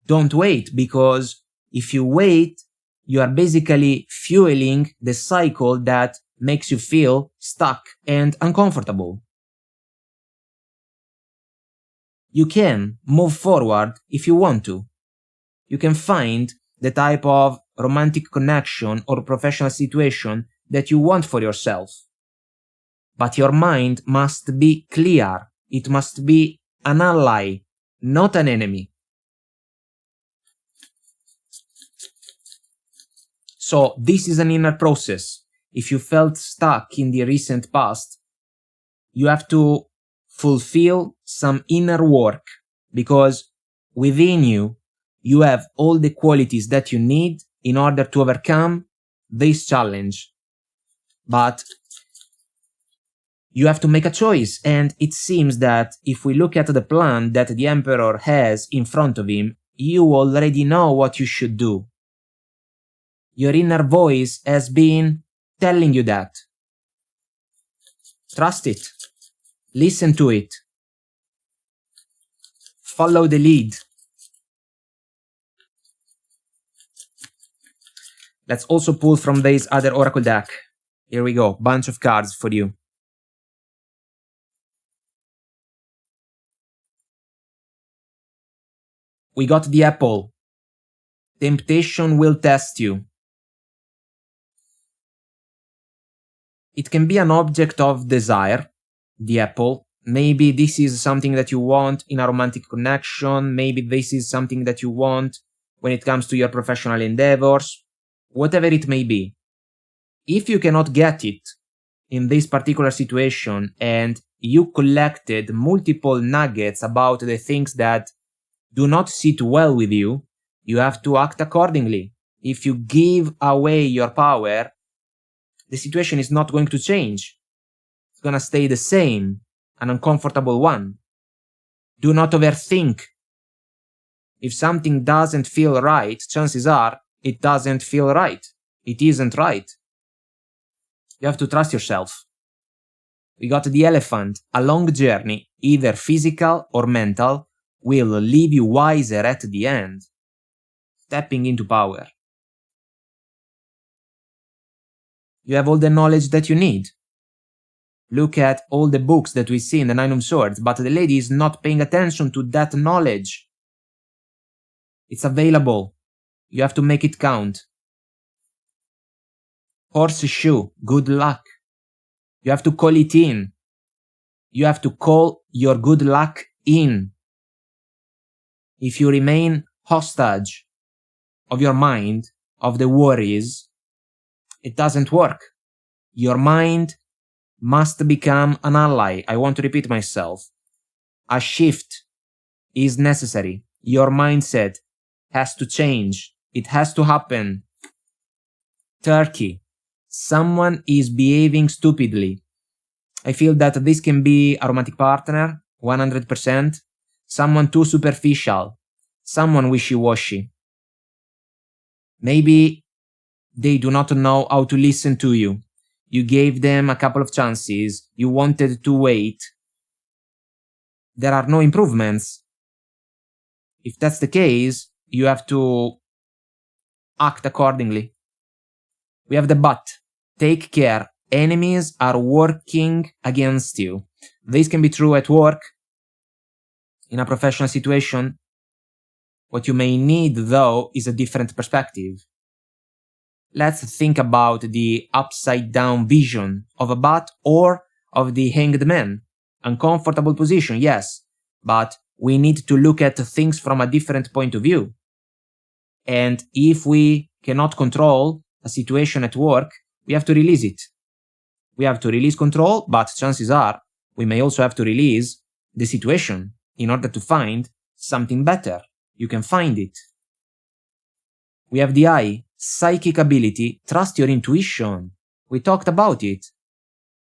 Don't wait, because if you wait, you are basically fueling the cycle that makes you feel stuck and uncomfortable. You can move forward if you want to. You can find the type of romantic connection or professional situation that you want for yourself. But your mind must be clear. It must be an ally, not an enemy. So this is an inner process. If you felt stuck in the recent past, you have to fulfill some inner work, because within you, you have all the qualities that you need in order to overcome this challenge. But you have to make a choice, and it seems that if we look at the plan that the Emperor has in front of him, you already know what you should do. Your inner voice has been telling you that. Trust it. Listen to it. Follow the lead. Let's also pull from this other oracle deck. Here we go, bunch of cards for you. We got the apple. Temptation will test you. It can be an object of desire, the apple. Maybe this is something that you want in a romantic connection. Maybe this is something that you want when it comes to your professional endeavors. Whatever it may be. If you cannot get it in this particular situation and you collected multiple nuggets about the things that do not sit well with you, you have to act accordingly. If you give away your power, the situation is not going to change. It's going to stay the same, an uncomfortable one. Do not overthink. If something doesn't feel right, chances are it doesn't feel right. It isn't right. You have to trust yourself. We got the elephant. A long journey, either physical or mental, will leave you wiser at the end. Stepping into power. You have all the knowledge that you need. Look at all the books that we see in the Nine of Swords, but the lady is not paying attention to that knowledge. It's available. You have to make it count. Horseshoe, good luck. You have to call it in. You have to call your good luck in. If you remain hostage of your mind, of the worries, it doesn't work. Your mind must become an ally. I want to repeat myself. A shift is necessary. Your mindset has to change. It has to happen. Turkey. Someone is behaving stupidly. I feel that this can be a romantic partner, 100%. Someone too superficial. Someone wishy-washy. Maybe they do not know how to listen to you. You gave them a couple of chances. You wanted to wait. There are no improvements. If that's the case, you have to act accordingly. We have the but. Take care. Enemies are working against you. This can be true at work, in a professional situation. What you may need, though, is a different perspective. Let's think about the upside-down vision of a bat or of the hanged man. Uncomfortable position, yes, but we need to look at things from a different point of view. And if we cannot control a situation at work, we have to release it. We have to release control, but chances are we may also have to release the situation in order to find something better. You can find it. We have the eye. psychic ability, trust your intuition. We talked about it.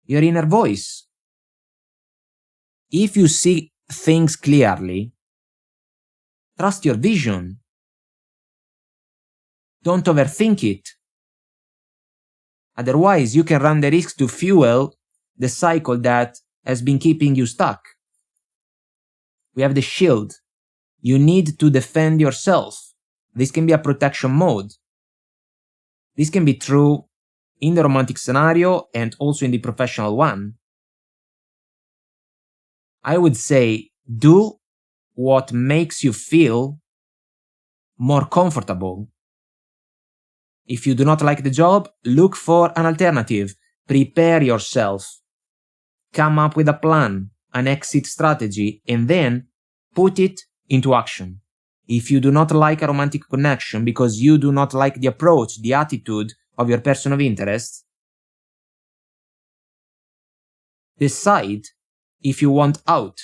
Your inner voice. If you see things clearly, trust your vision. Don't overthink it. Otherwise, you can run the risk to fuel the cycle that has been keeping you stuck. We have the shield. You need to defend yourself. This can be a protection mode. This can be true in the romantic scenario and also in the professional one. I would say do what makes you feel more comfortable. If you do not like the job, look for an alternative. Prepare yourself. Come up with a plan, an exit strategy, and then put it into action. If you do not like a romantic connection because you do not like the approach, the attitude of your person of interest, decide if you want out.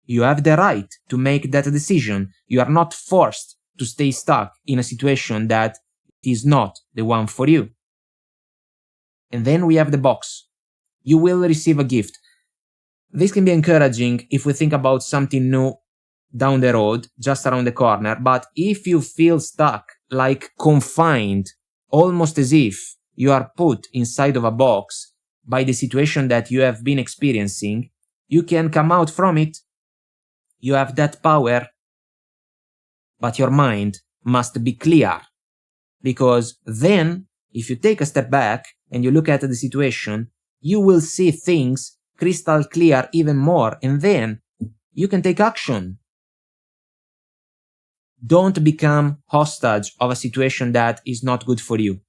You have the right to make that decision. You are not forced to stay stuck in a situation that is not the one for you. And then we have the box. You will receive a gift. This can be encouraging if we think about something new down the road, just around the corner, but if you feel stuck, like confined, almost as if you are put inside of a box by the situation that you have been experiencing, you can come out from it. You have that power, but your mind must be clear. Because then, if you take a step back and you look at the situation, you will see things crystal clear even more, and then you can take action. Don't become hostage of a situation that is not good for you.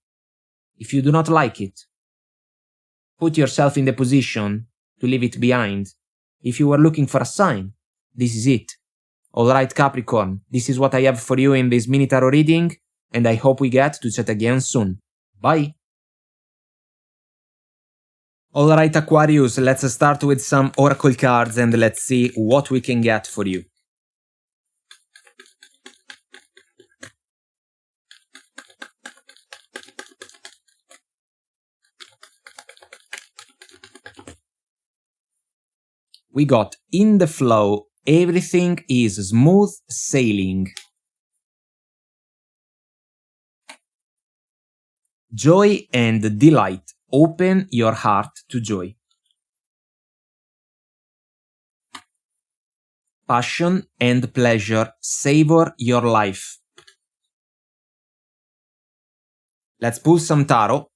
If you do not like it, put yourself in the position to leave it behind. If you were looking for a sign, this is it. Alright, Capricorn, this is what I have for you in this mini tarot reading, and I hope we get to chat again soon. Bye! Alright, Aquarius, let's start with some oracle cards and let's see what we can get for you. We got in the flow, everything is smooth sailing. Joy and delight. Open your heart to joy. Passion and pleasure. Savor your life. Let's pull some tarot.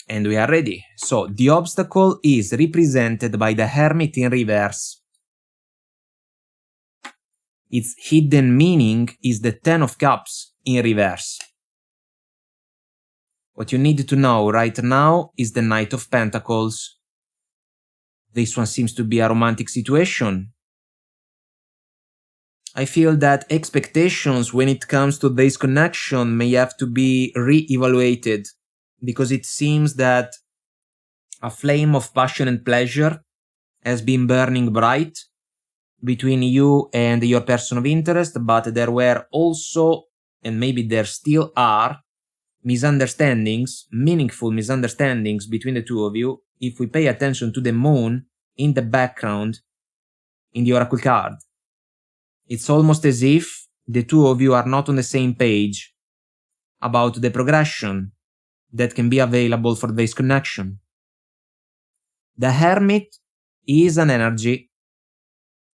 And we are ready. So, the obstacle is represented by the Hermit in reverse. Its hidden meaning is the Ten of Cups in reverse. What you need to know right now is the Knight of Pentacles. This one seems to be a romantic situation. I feel that expectations when it comes to this connection may have to be re-evaluated, because it seems that a flame of passion and pleasure has been burning bright between you and your person of interest, but there were also, and maybe there still are, misunderstandings, meaningful misunderstandings between the two of you, if we pay attention to the moon in the background in the oracle card. It's almost as if the two of you are not on the same page about the progression that can be available for this connection. The Hermit is an energy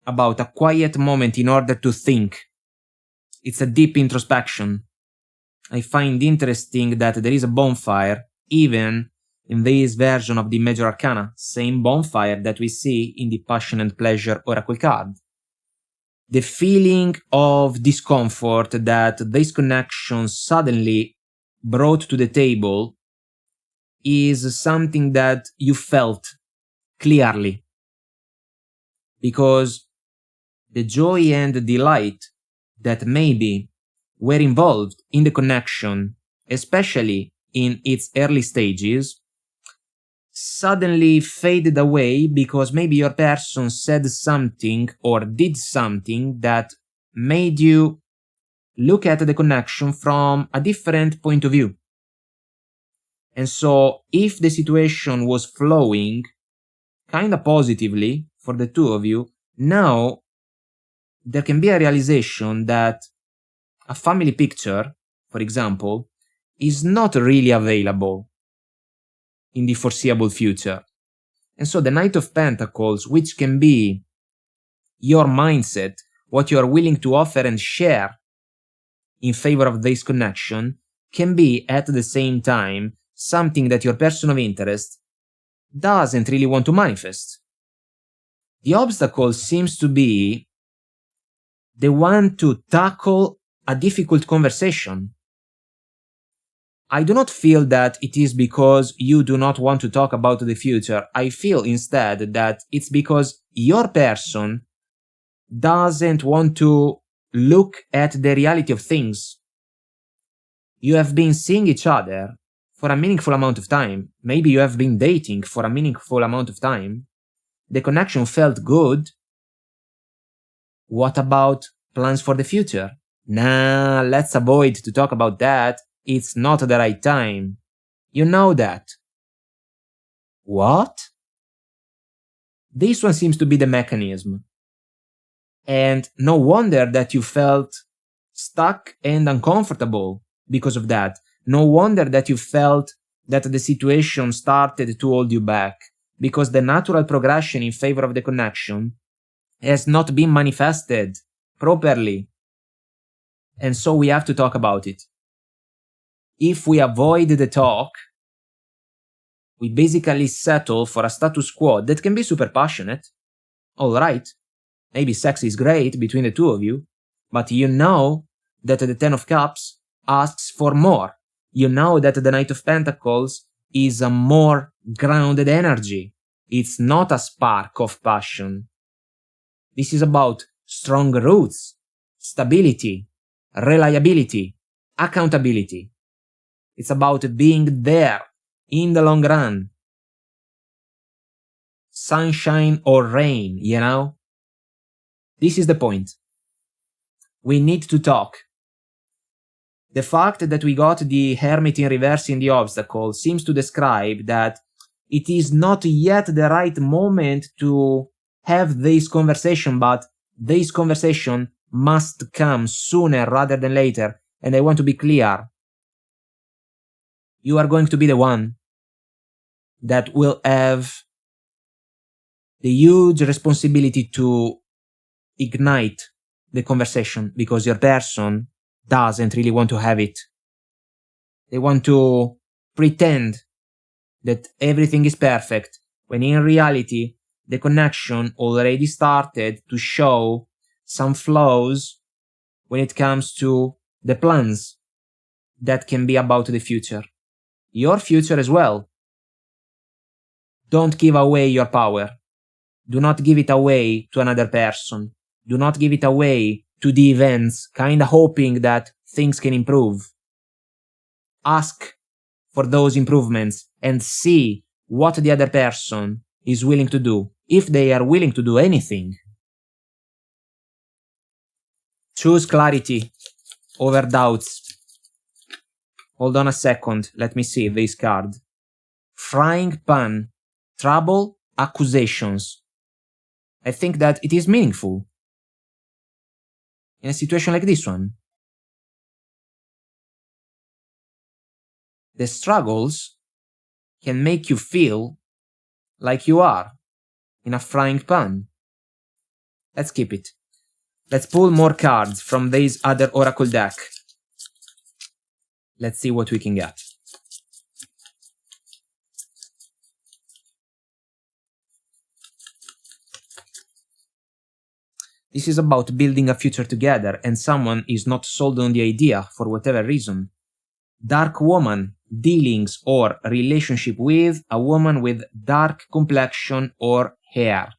about a quiet moment in order to think. It's a deep introspection. I find interesting that there is a bonfire even in this version of the Major Arcana, same bonfire that we see in the Passion and Pleasure oracle card. The feeling of discomfort that this connection suddenly brought to the table is something that you felt clearly, because the joy and the delight that maybe were involved in the connection, especially in its early stages, suddenly faded away because maybe your person said something or did something that made you look at the connection from a different point of view. And so if the situation was flowing kind of positively for the two of you, now there can be a realization that a family picture, for example, is not really available in the foreseeable future. And so the Knight of Pentacles, which can be your mindset, what you are willing to offer and share in favor of this connection, can be at the same time something that your person of interest doesn't really want to manifest. The obstacle seems to be the one to tackle a difficult conversation. I do not feel that it is because you do not want to talk about the future. I feel instead that it's because your person doesn't want to look at the reality of things. You have been seeing each other for a meaningful amount of time. Maybe you have been dating for a meaningful amount of time. The connection felt good. What about plans for the future? Nah, let's avoid to talk about that. It's not the right time. You know that. What? This one seems to be the mechanism. And no wonder that you felt stuck and uncomfortable because of that. No wonder that you felt that the situation started to hold you back, because the natural progression in favor of the connection has not been manifested properly. And so we have to talk about it. If we avoid the talk, we basically settle for a status quo that can be super passionate. Alright, maybe sex is great between the two of you, but you know that the Ten of Cups asks for more. You know that the Knight of Pentacles is a more grounded energy. It's not a spark of passion. This is about strong roots, stability, reliability, accountability. It's about being there in the long run. Sunshine or rain, you know? This is the point. We need to talk. The fact that we got the Hermit in reverse in the obstacle seems to describe that it is not yet the right moment to have this conversation, but this conversation must come sooner rather than later. And I want to be clear. You are going to be the one that will have the huge responsibility to ignite the conversation, because your person doesn't really want to have it. They want to pretend that everything is perfect, when in reality, the connection already started to show some flaws when it comes to the plans that can be about the future. Your future as well. Don't give away your power. Do not give it away to another person. Do not give it away to the events, kinda hoping that things can improve. Ask for those improvements and see what the other person is willing to do, if they are willing to do anything. Choose clarity over doubts. Hold on a second, let me see this card. Frying pan, trouble, accusations. I think that it is meaningful in a situation like this one. The struggles can make you feel like you are in a frying pan. Let's keep it. Let's pull more cards from this other oracle deck. Let's see what we can get. This is about building a future together, and someone is not sold on the idea for whatever reason. Dark woman, dealings or relationship with a woman with dark complexion or hair.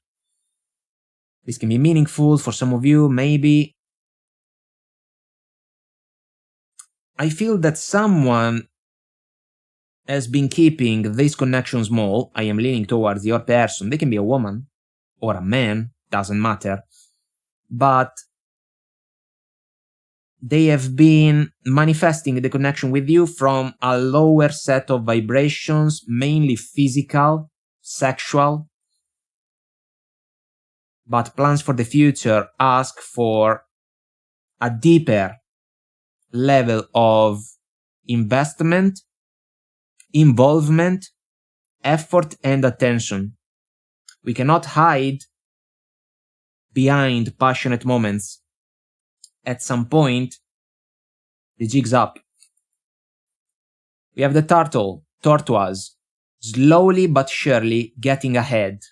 This can be meaningful for some of you, maybe I feel that someone has been keeping this connection small. I am leaning towards your person. They can be a woman or a man, doesn't matter. But they have been manifesting the connection with you from a lower set of vibrations, mainly physical, sexual. But plans for the future ask for a deeper level of investment, involvement, effort, and attention. We cannot hide behind passionate moments. At some point, the jig's up. We have the tortoise, slowly but surely getting ahead.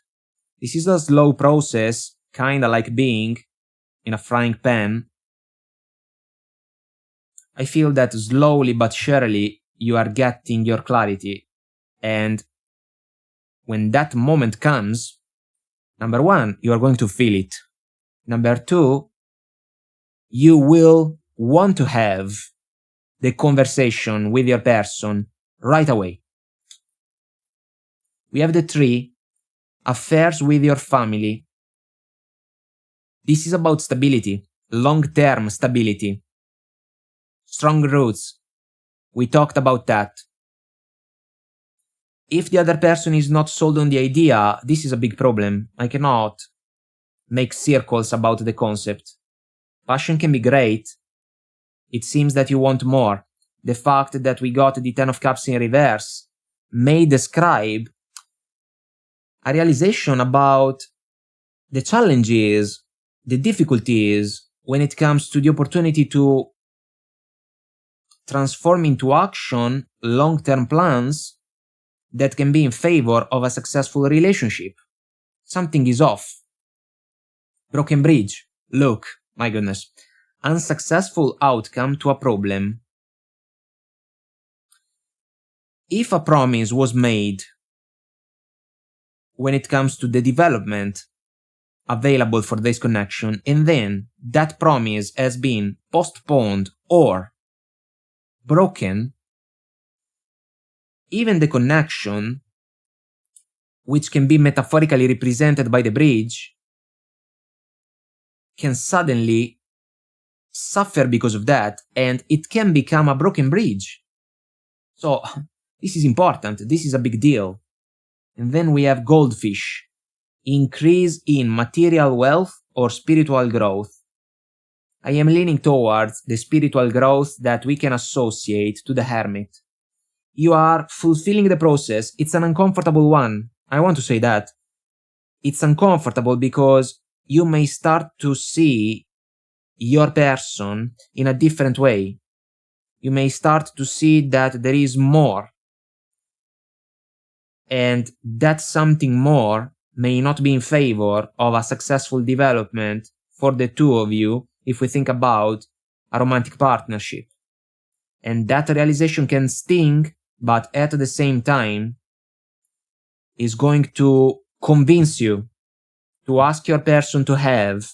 This is a slow process, kinda like being in a frying pan. I feel that slowly but surely you are getting your clarity. And when that moment comes, number one, you are going to feel it. Number two, you will want to have the conversation with your person right away. We have the 3, affairs with your family. This is about stability, long-term stability, strong roots. We talked about that. If the other person is not sold on the idea, this is a big problem. I cannot make circles about the concept. Passion can be great. It seems that you want more. The fact that we got the 10 of Cups in reverse may describe a realization about the challenges, the difficulties when it comes to the opportunity to transform into action long-term plans that can be in favor of a successful relationship. Something is off. Broken bridge. Look, my goodness. Unsuccessful outcome to a problem. If a promise was made when it comes to the development available for this connection, and then that promise has been postponed or broken, even the connection, which can be metaphorically represented by the bridge, can suddenly suffer because of that, and it can become a broken bridge. So, this is important, this is a big deal. And then we have goldfish, increase in material wealth or spiritual growth. I am leaning towards the spiritual growth that we can associate to the hermit. You are fulfilling the process. It's an uncomfortable one. I want to say that. It's uncomfortable because you may start to see your person in a different way. You may start to see that there is more. And that something more may not be in favor of a successful development for the two of you if we think about a romantic partnership. And that realization can sting, but at the same time is going to convince you to ask your person to have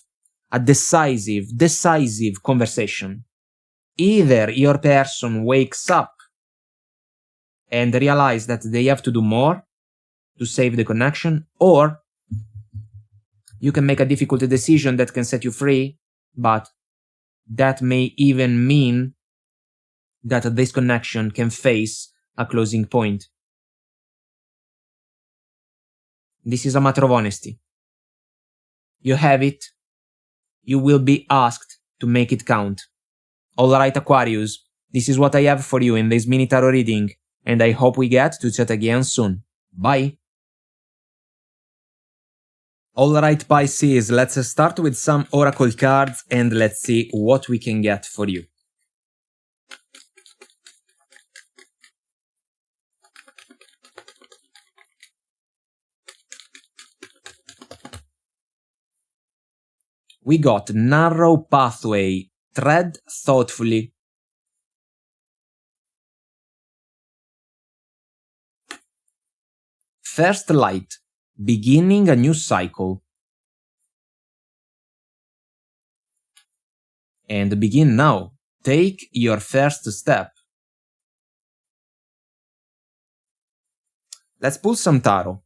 a decisive conversation. Either your person wakes up and realize that they have to do more to save the connection, or you can make a difficult decision that can set you free, but that may even mean that this connection can face a closing point. This is a matter of honesty. You have it. You will be asked to make it count. Alright, Aquarius, this is what I have for you in this mini tarot reading, and I hope we get to chat again soon. Bye! Alright, Pisces, let's start with some oracle cards and let's see what we can get for you. We got narrow pathway, tread thoughtfully. First light, beginning a new cycle. And begin now, Take your first step. Let's pull some tarot.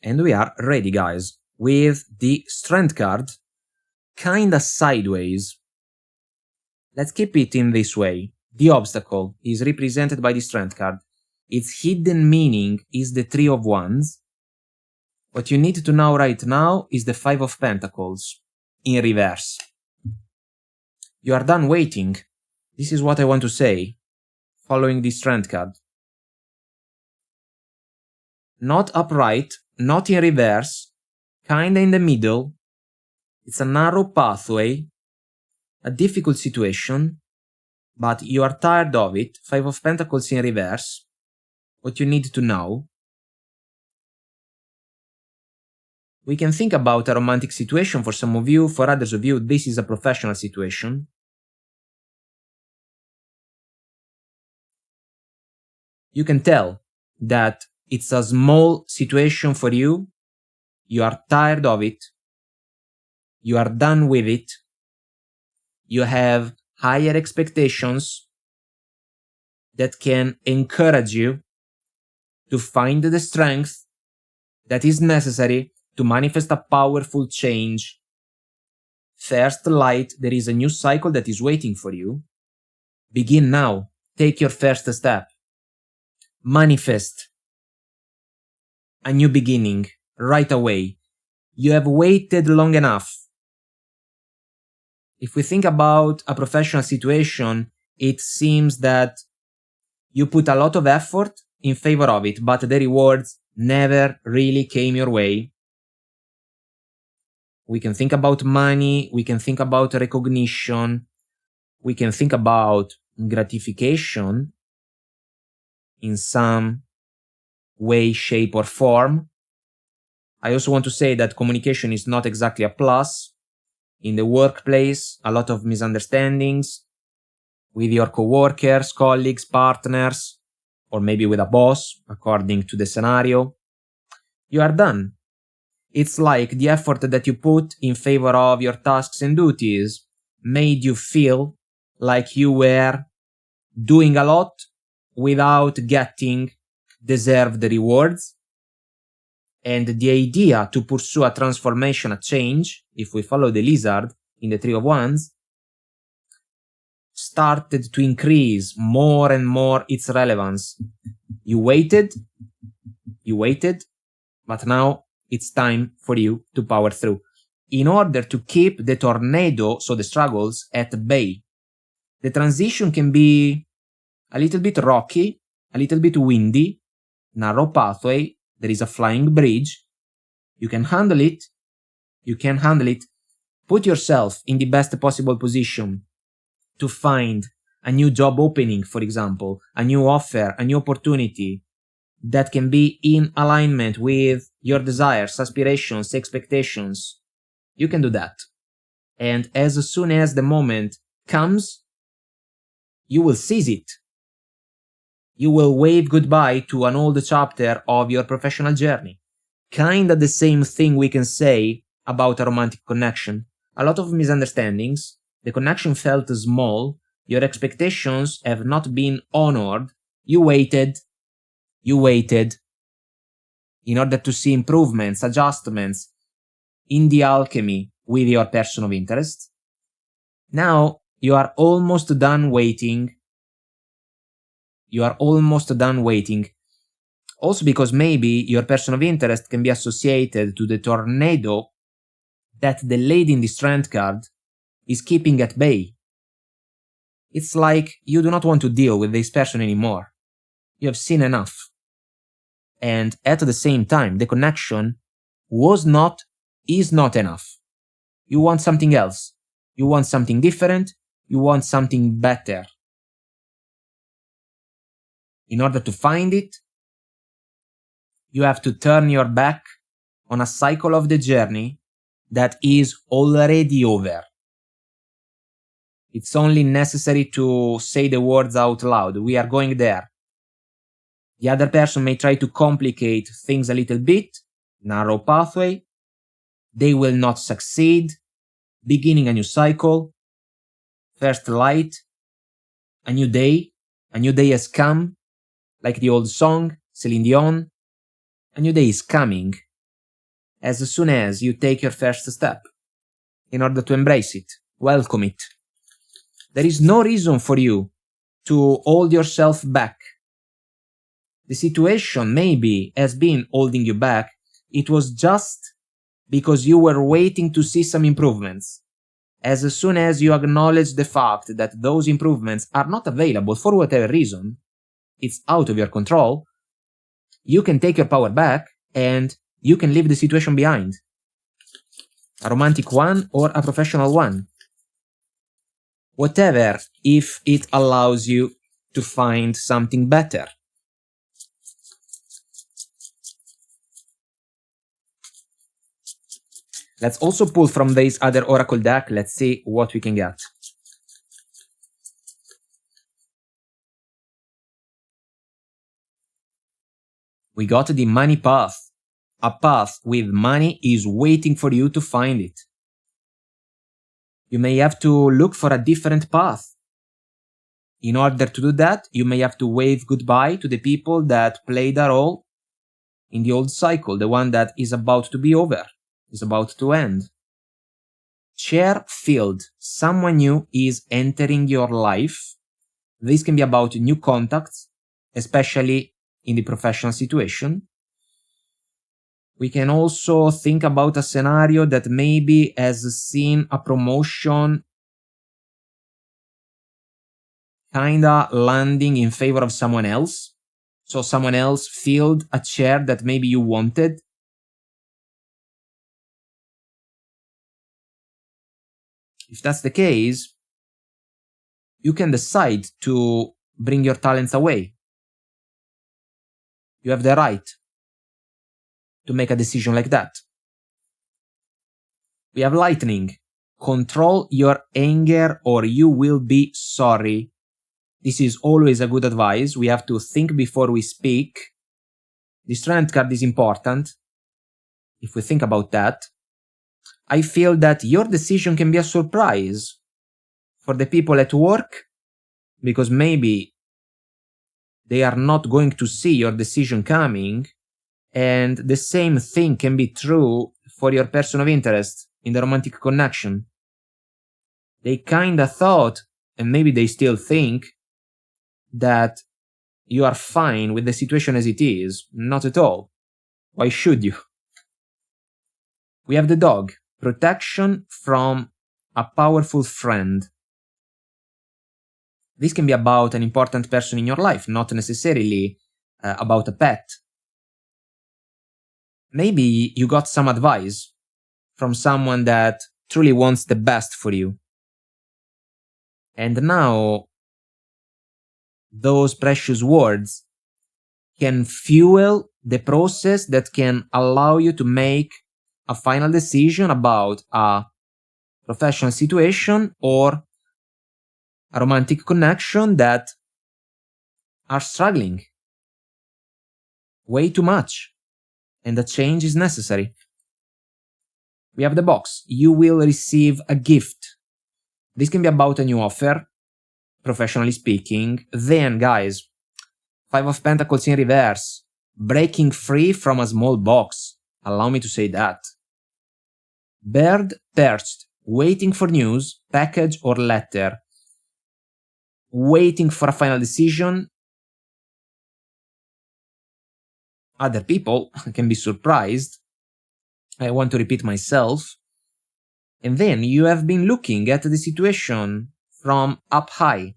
And we are ready, guys, with the Strength card, kinda sideways. Let's keep it in this way. The obstacle is represented by the Strength card. Its hidden meaning is the Three of Wands. What you need to know right now is the Five of Pentacles, in reverse. You are done waiting. This is what I want to say, following the Strength card. Not upright, not in reverse, kinda in the middle. It's a narrow pathway, a difficult situation, but you are tired of it. Five of Pentacles in reverse. What you need to know. We can think about a romantic situation for some of you. For others of you, this is a professional situation. You can tell that it's a small situation for you. You are tired of it. You are done with it. You have higher expectations that can encourage you to find the strength that is necessary to manifest a powerful change. First light, there is a new cycle that is waiting for you. Begin now. Take your first step. Manifest a new beginning right away. You have waited long enough. If we think about a professional situation, it seems that you put a lot of effort in favor of it, but the rewards never really came your way. We can think about money, we can think about recognition, we can think about gratification in some way, shape, or form. I also want to say that communication is not exactly a plus. In the workplace, a lot of misunderstandings with your coworkers, colleagues, partners, or maybe with a boss, according to the scenario. You are done. It's like the effort that you put in favor of your tasks and duties made you feel like you were doing a lot without getting deserved rewards. And the idea to pursue a transformation, a change, if we follow the lizard in the Three of Wands, started to increase more and more its relevance. You waited, but now it's time for you to power through. In order to keep the tornado, so the struggles, at bay. The transition can be a little bit rocky, a little bit windy, narrow pathway, there is a flying bridge. You can handle it. You can handle it. Put yourself in the best possible position to find a new job opening, for example, a new offer, a new opportunity that can be in alignment with your desires, aspirations, expectations. You can do that. And as soon as the moment comes, you will seize it. You will wave goodbye to an old chapter of your professional journey. Kinda the same thing we can say about a romantic connection. A lot of misunderstandings, the connection felt small, your expectations have not been honored, you waited in order to see improvements, adjustments in the alchemy with your person of interest. Now you are almost done waiting. You are almost done waiting. Also because maybe your person of interest can be associated to the tornado that the lady in the Strength card is keeping at bay. It's like you do not want to deal with this person anymore. You have seen enough. And at the same time, the connection is not enough. You want something else. You want something different. You want something better. In order to find it, you have to turn your back on a cycle of the journey that is already over. It's only necessary to say the words out loud. We are going there. The other person may try to complicate things a little bit, narrow pathway. They will not succeed. Beginning a new cycle. First light. A new day. A new day has come. Like the old song, Celine Dion. A new day is coming. As soon as you take your first step. In order to embrace it. Welcome it. There is no reason for you to hold yourself back. The situation maybe has been holding you back. It was just because you were waiting to see some improvements. As soon as you acknowledge the fact that those improvements are not available for whatever reason, it's out of your control, you can take your power back and you can leave the situation behind. A romantic one or a professional one. Whatever, if it allows you to find something better. Let's also pull from this other oracle deck. Let's see what we can get. We got the money path. A path with money is waiting for you to find it. You may have to look for a different path. In order to do that, you may have to wave goodbye to the people that played a role in the old cycle, the one that is about to be over, is about to end. Chair filled. Someone new is entering your life. This can be about new contacts, especially in the professional situation. We can also think about a scenario that maybe has seen a promotion kinda landing in favor of someone else. So someone else filled a chair that maybe you wanted. If that's the case, you can decide to bring your talents away. You have the right to make a decision like that. We have lightning. Control your anger or you will be sorry. This is always a good advice. We have to think before we speak. The strength card is important. If we think about that, I feel that your decision can be a surprise for the people at work, because maybe they are not going to see your decision coming. And the same thing can be true for your person of interest in the romantic connection. They kinda thought, and maybe they still think, that you are fine with the situation as it is. Not at all. Why should you? We have the dog. Protection from a powerful friend. This can be about an important person in your life, not necessarily about a pet. Maybe you got some advice from someone that truly wants the best for you. And now, those precious words can fuel the process that can allow you to make a final decision about a professional situation or a romantic connection that are struggling way too much. And a change is necessary. We have the box. You will receive a gift. This can be about a new offer, professionally speaking. Then, guys, 5 of Pentacles in reverse. Breaking free from a small box. Allow me to say that. Bird perched, waiting for news, package or letter. Waiting for a final decision. Other people can be surprised. I want to repeat myself. And then you have been looking at the situation from up high.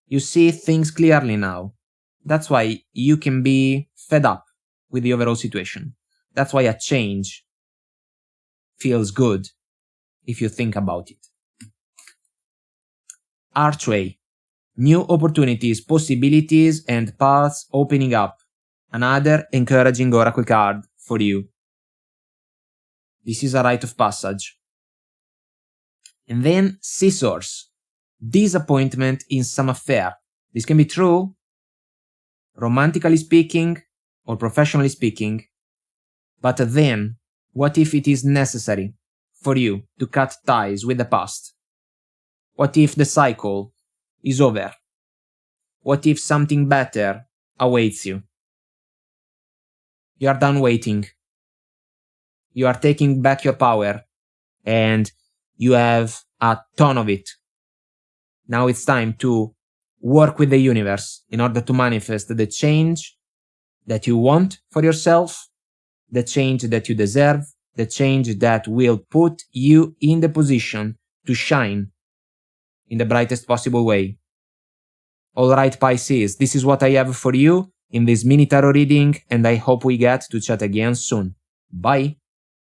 You see things clearly now. That's why you can be fed up with the overall situation. That's why a change feels good if you think about it. Archway. New opportunities, possibilities, and paths opening up. Another encouraging oracle card for you. This is a rite of passage. And then scissors. Disappointment in some affair. This can be true, romantically speaking or professionally speaking. But then, what if it is necessary for you to cut ties with the past? What if the cycle is over? What if something better awaits you? You are done waiting. You are taking back your power, and you have a ton of it. Now it's time to work with the universe in order to manifest the change that you want for yourself, the change that you deserve, the change that will put you in the position to shine in the brightest possible way. Alright, Pisces, this is what I have for you in this mini tarot reading, and I hope we get to chat again soon. Bye!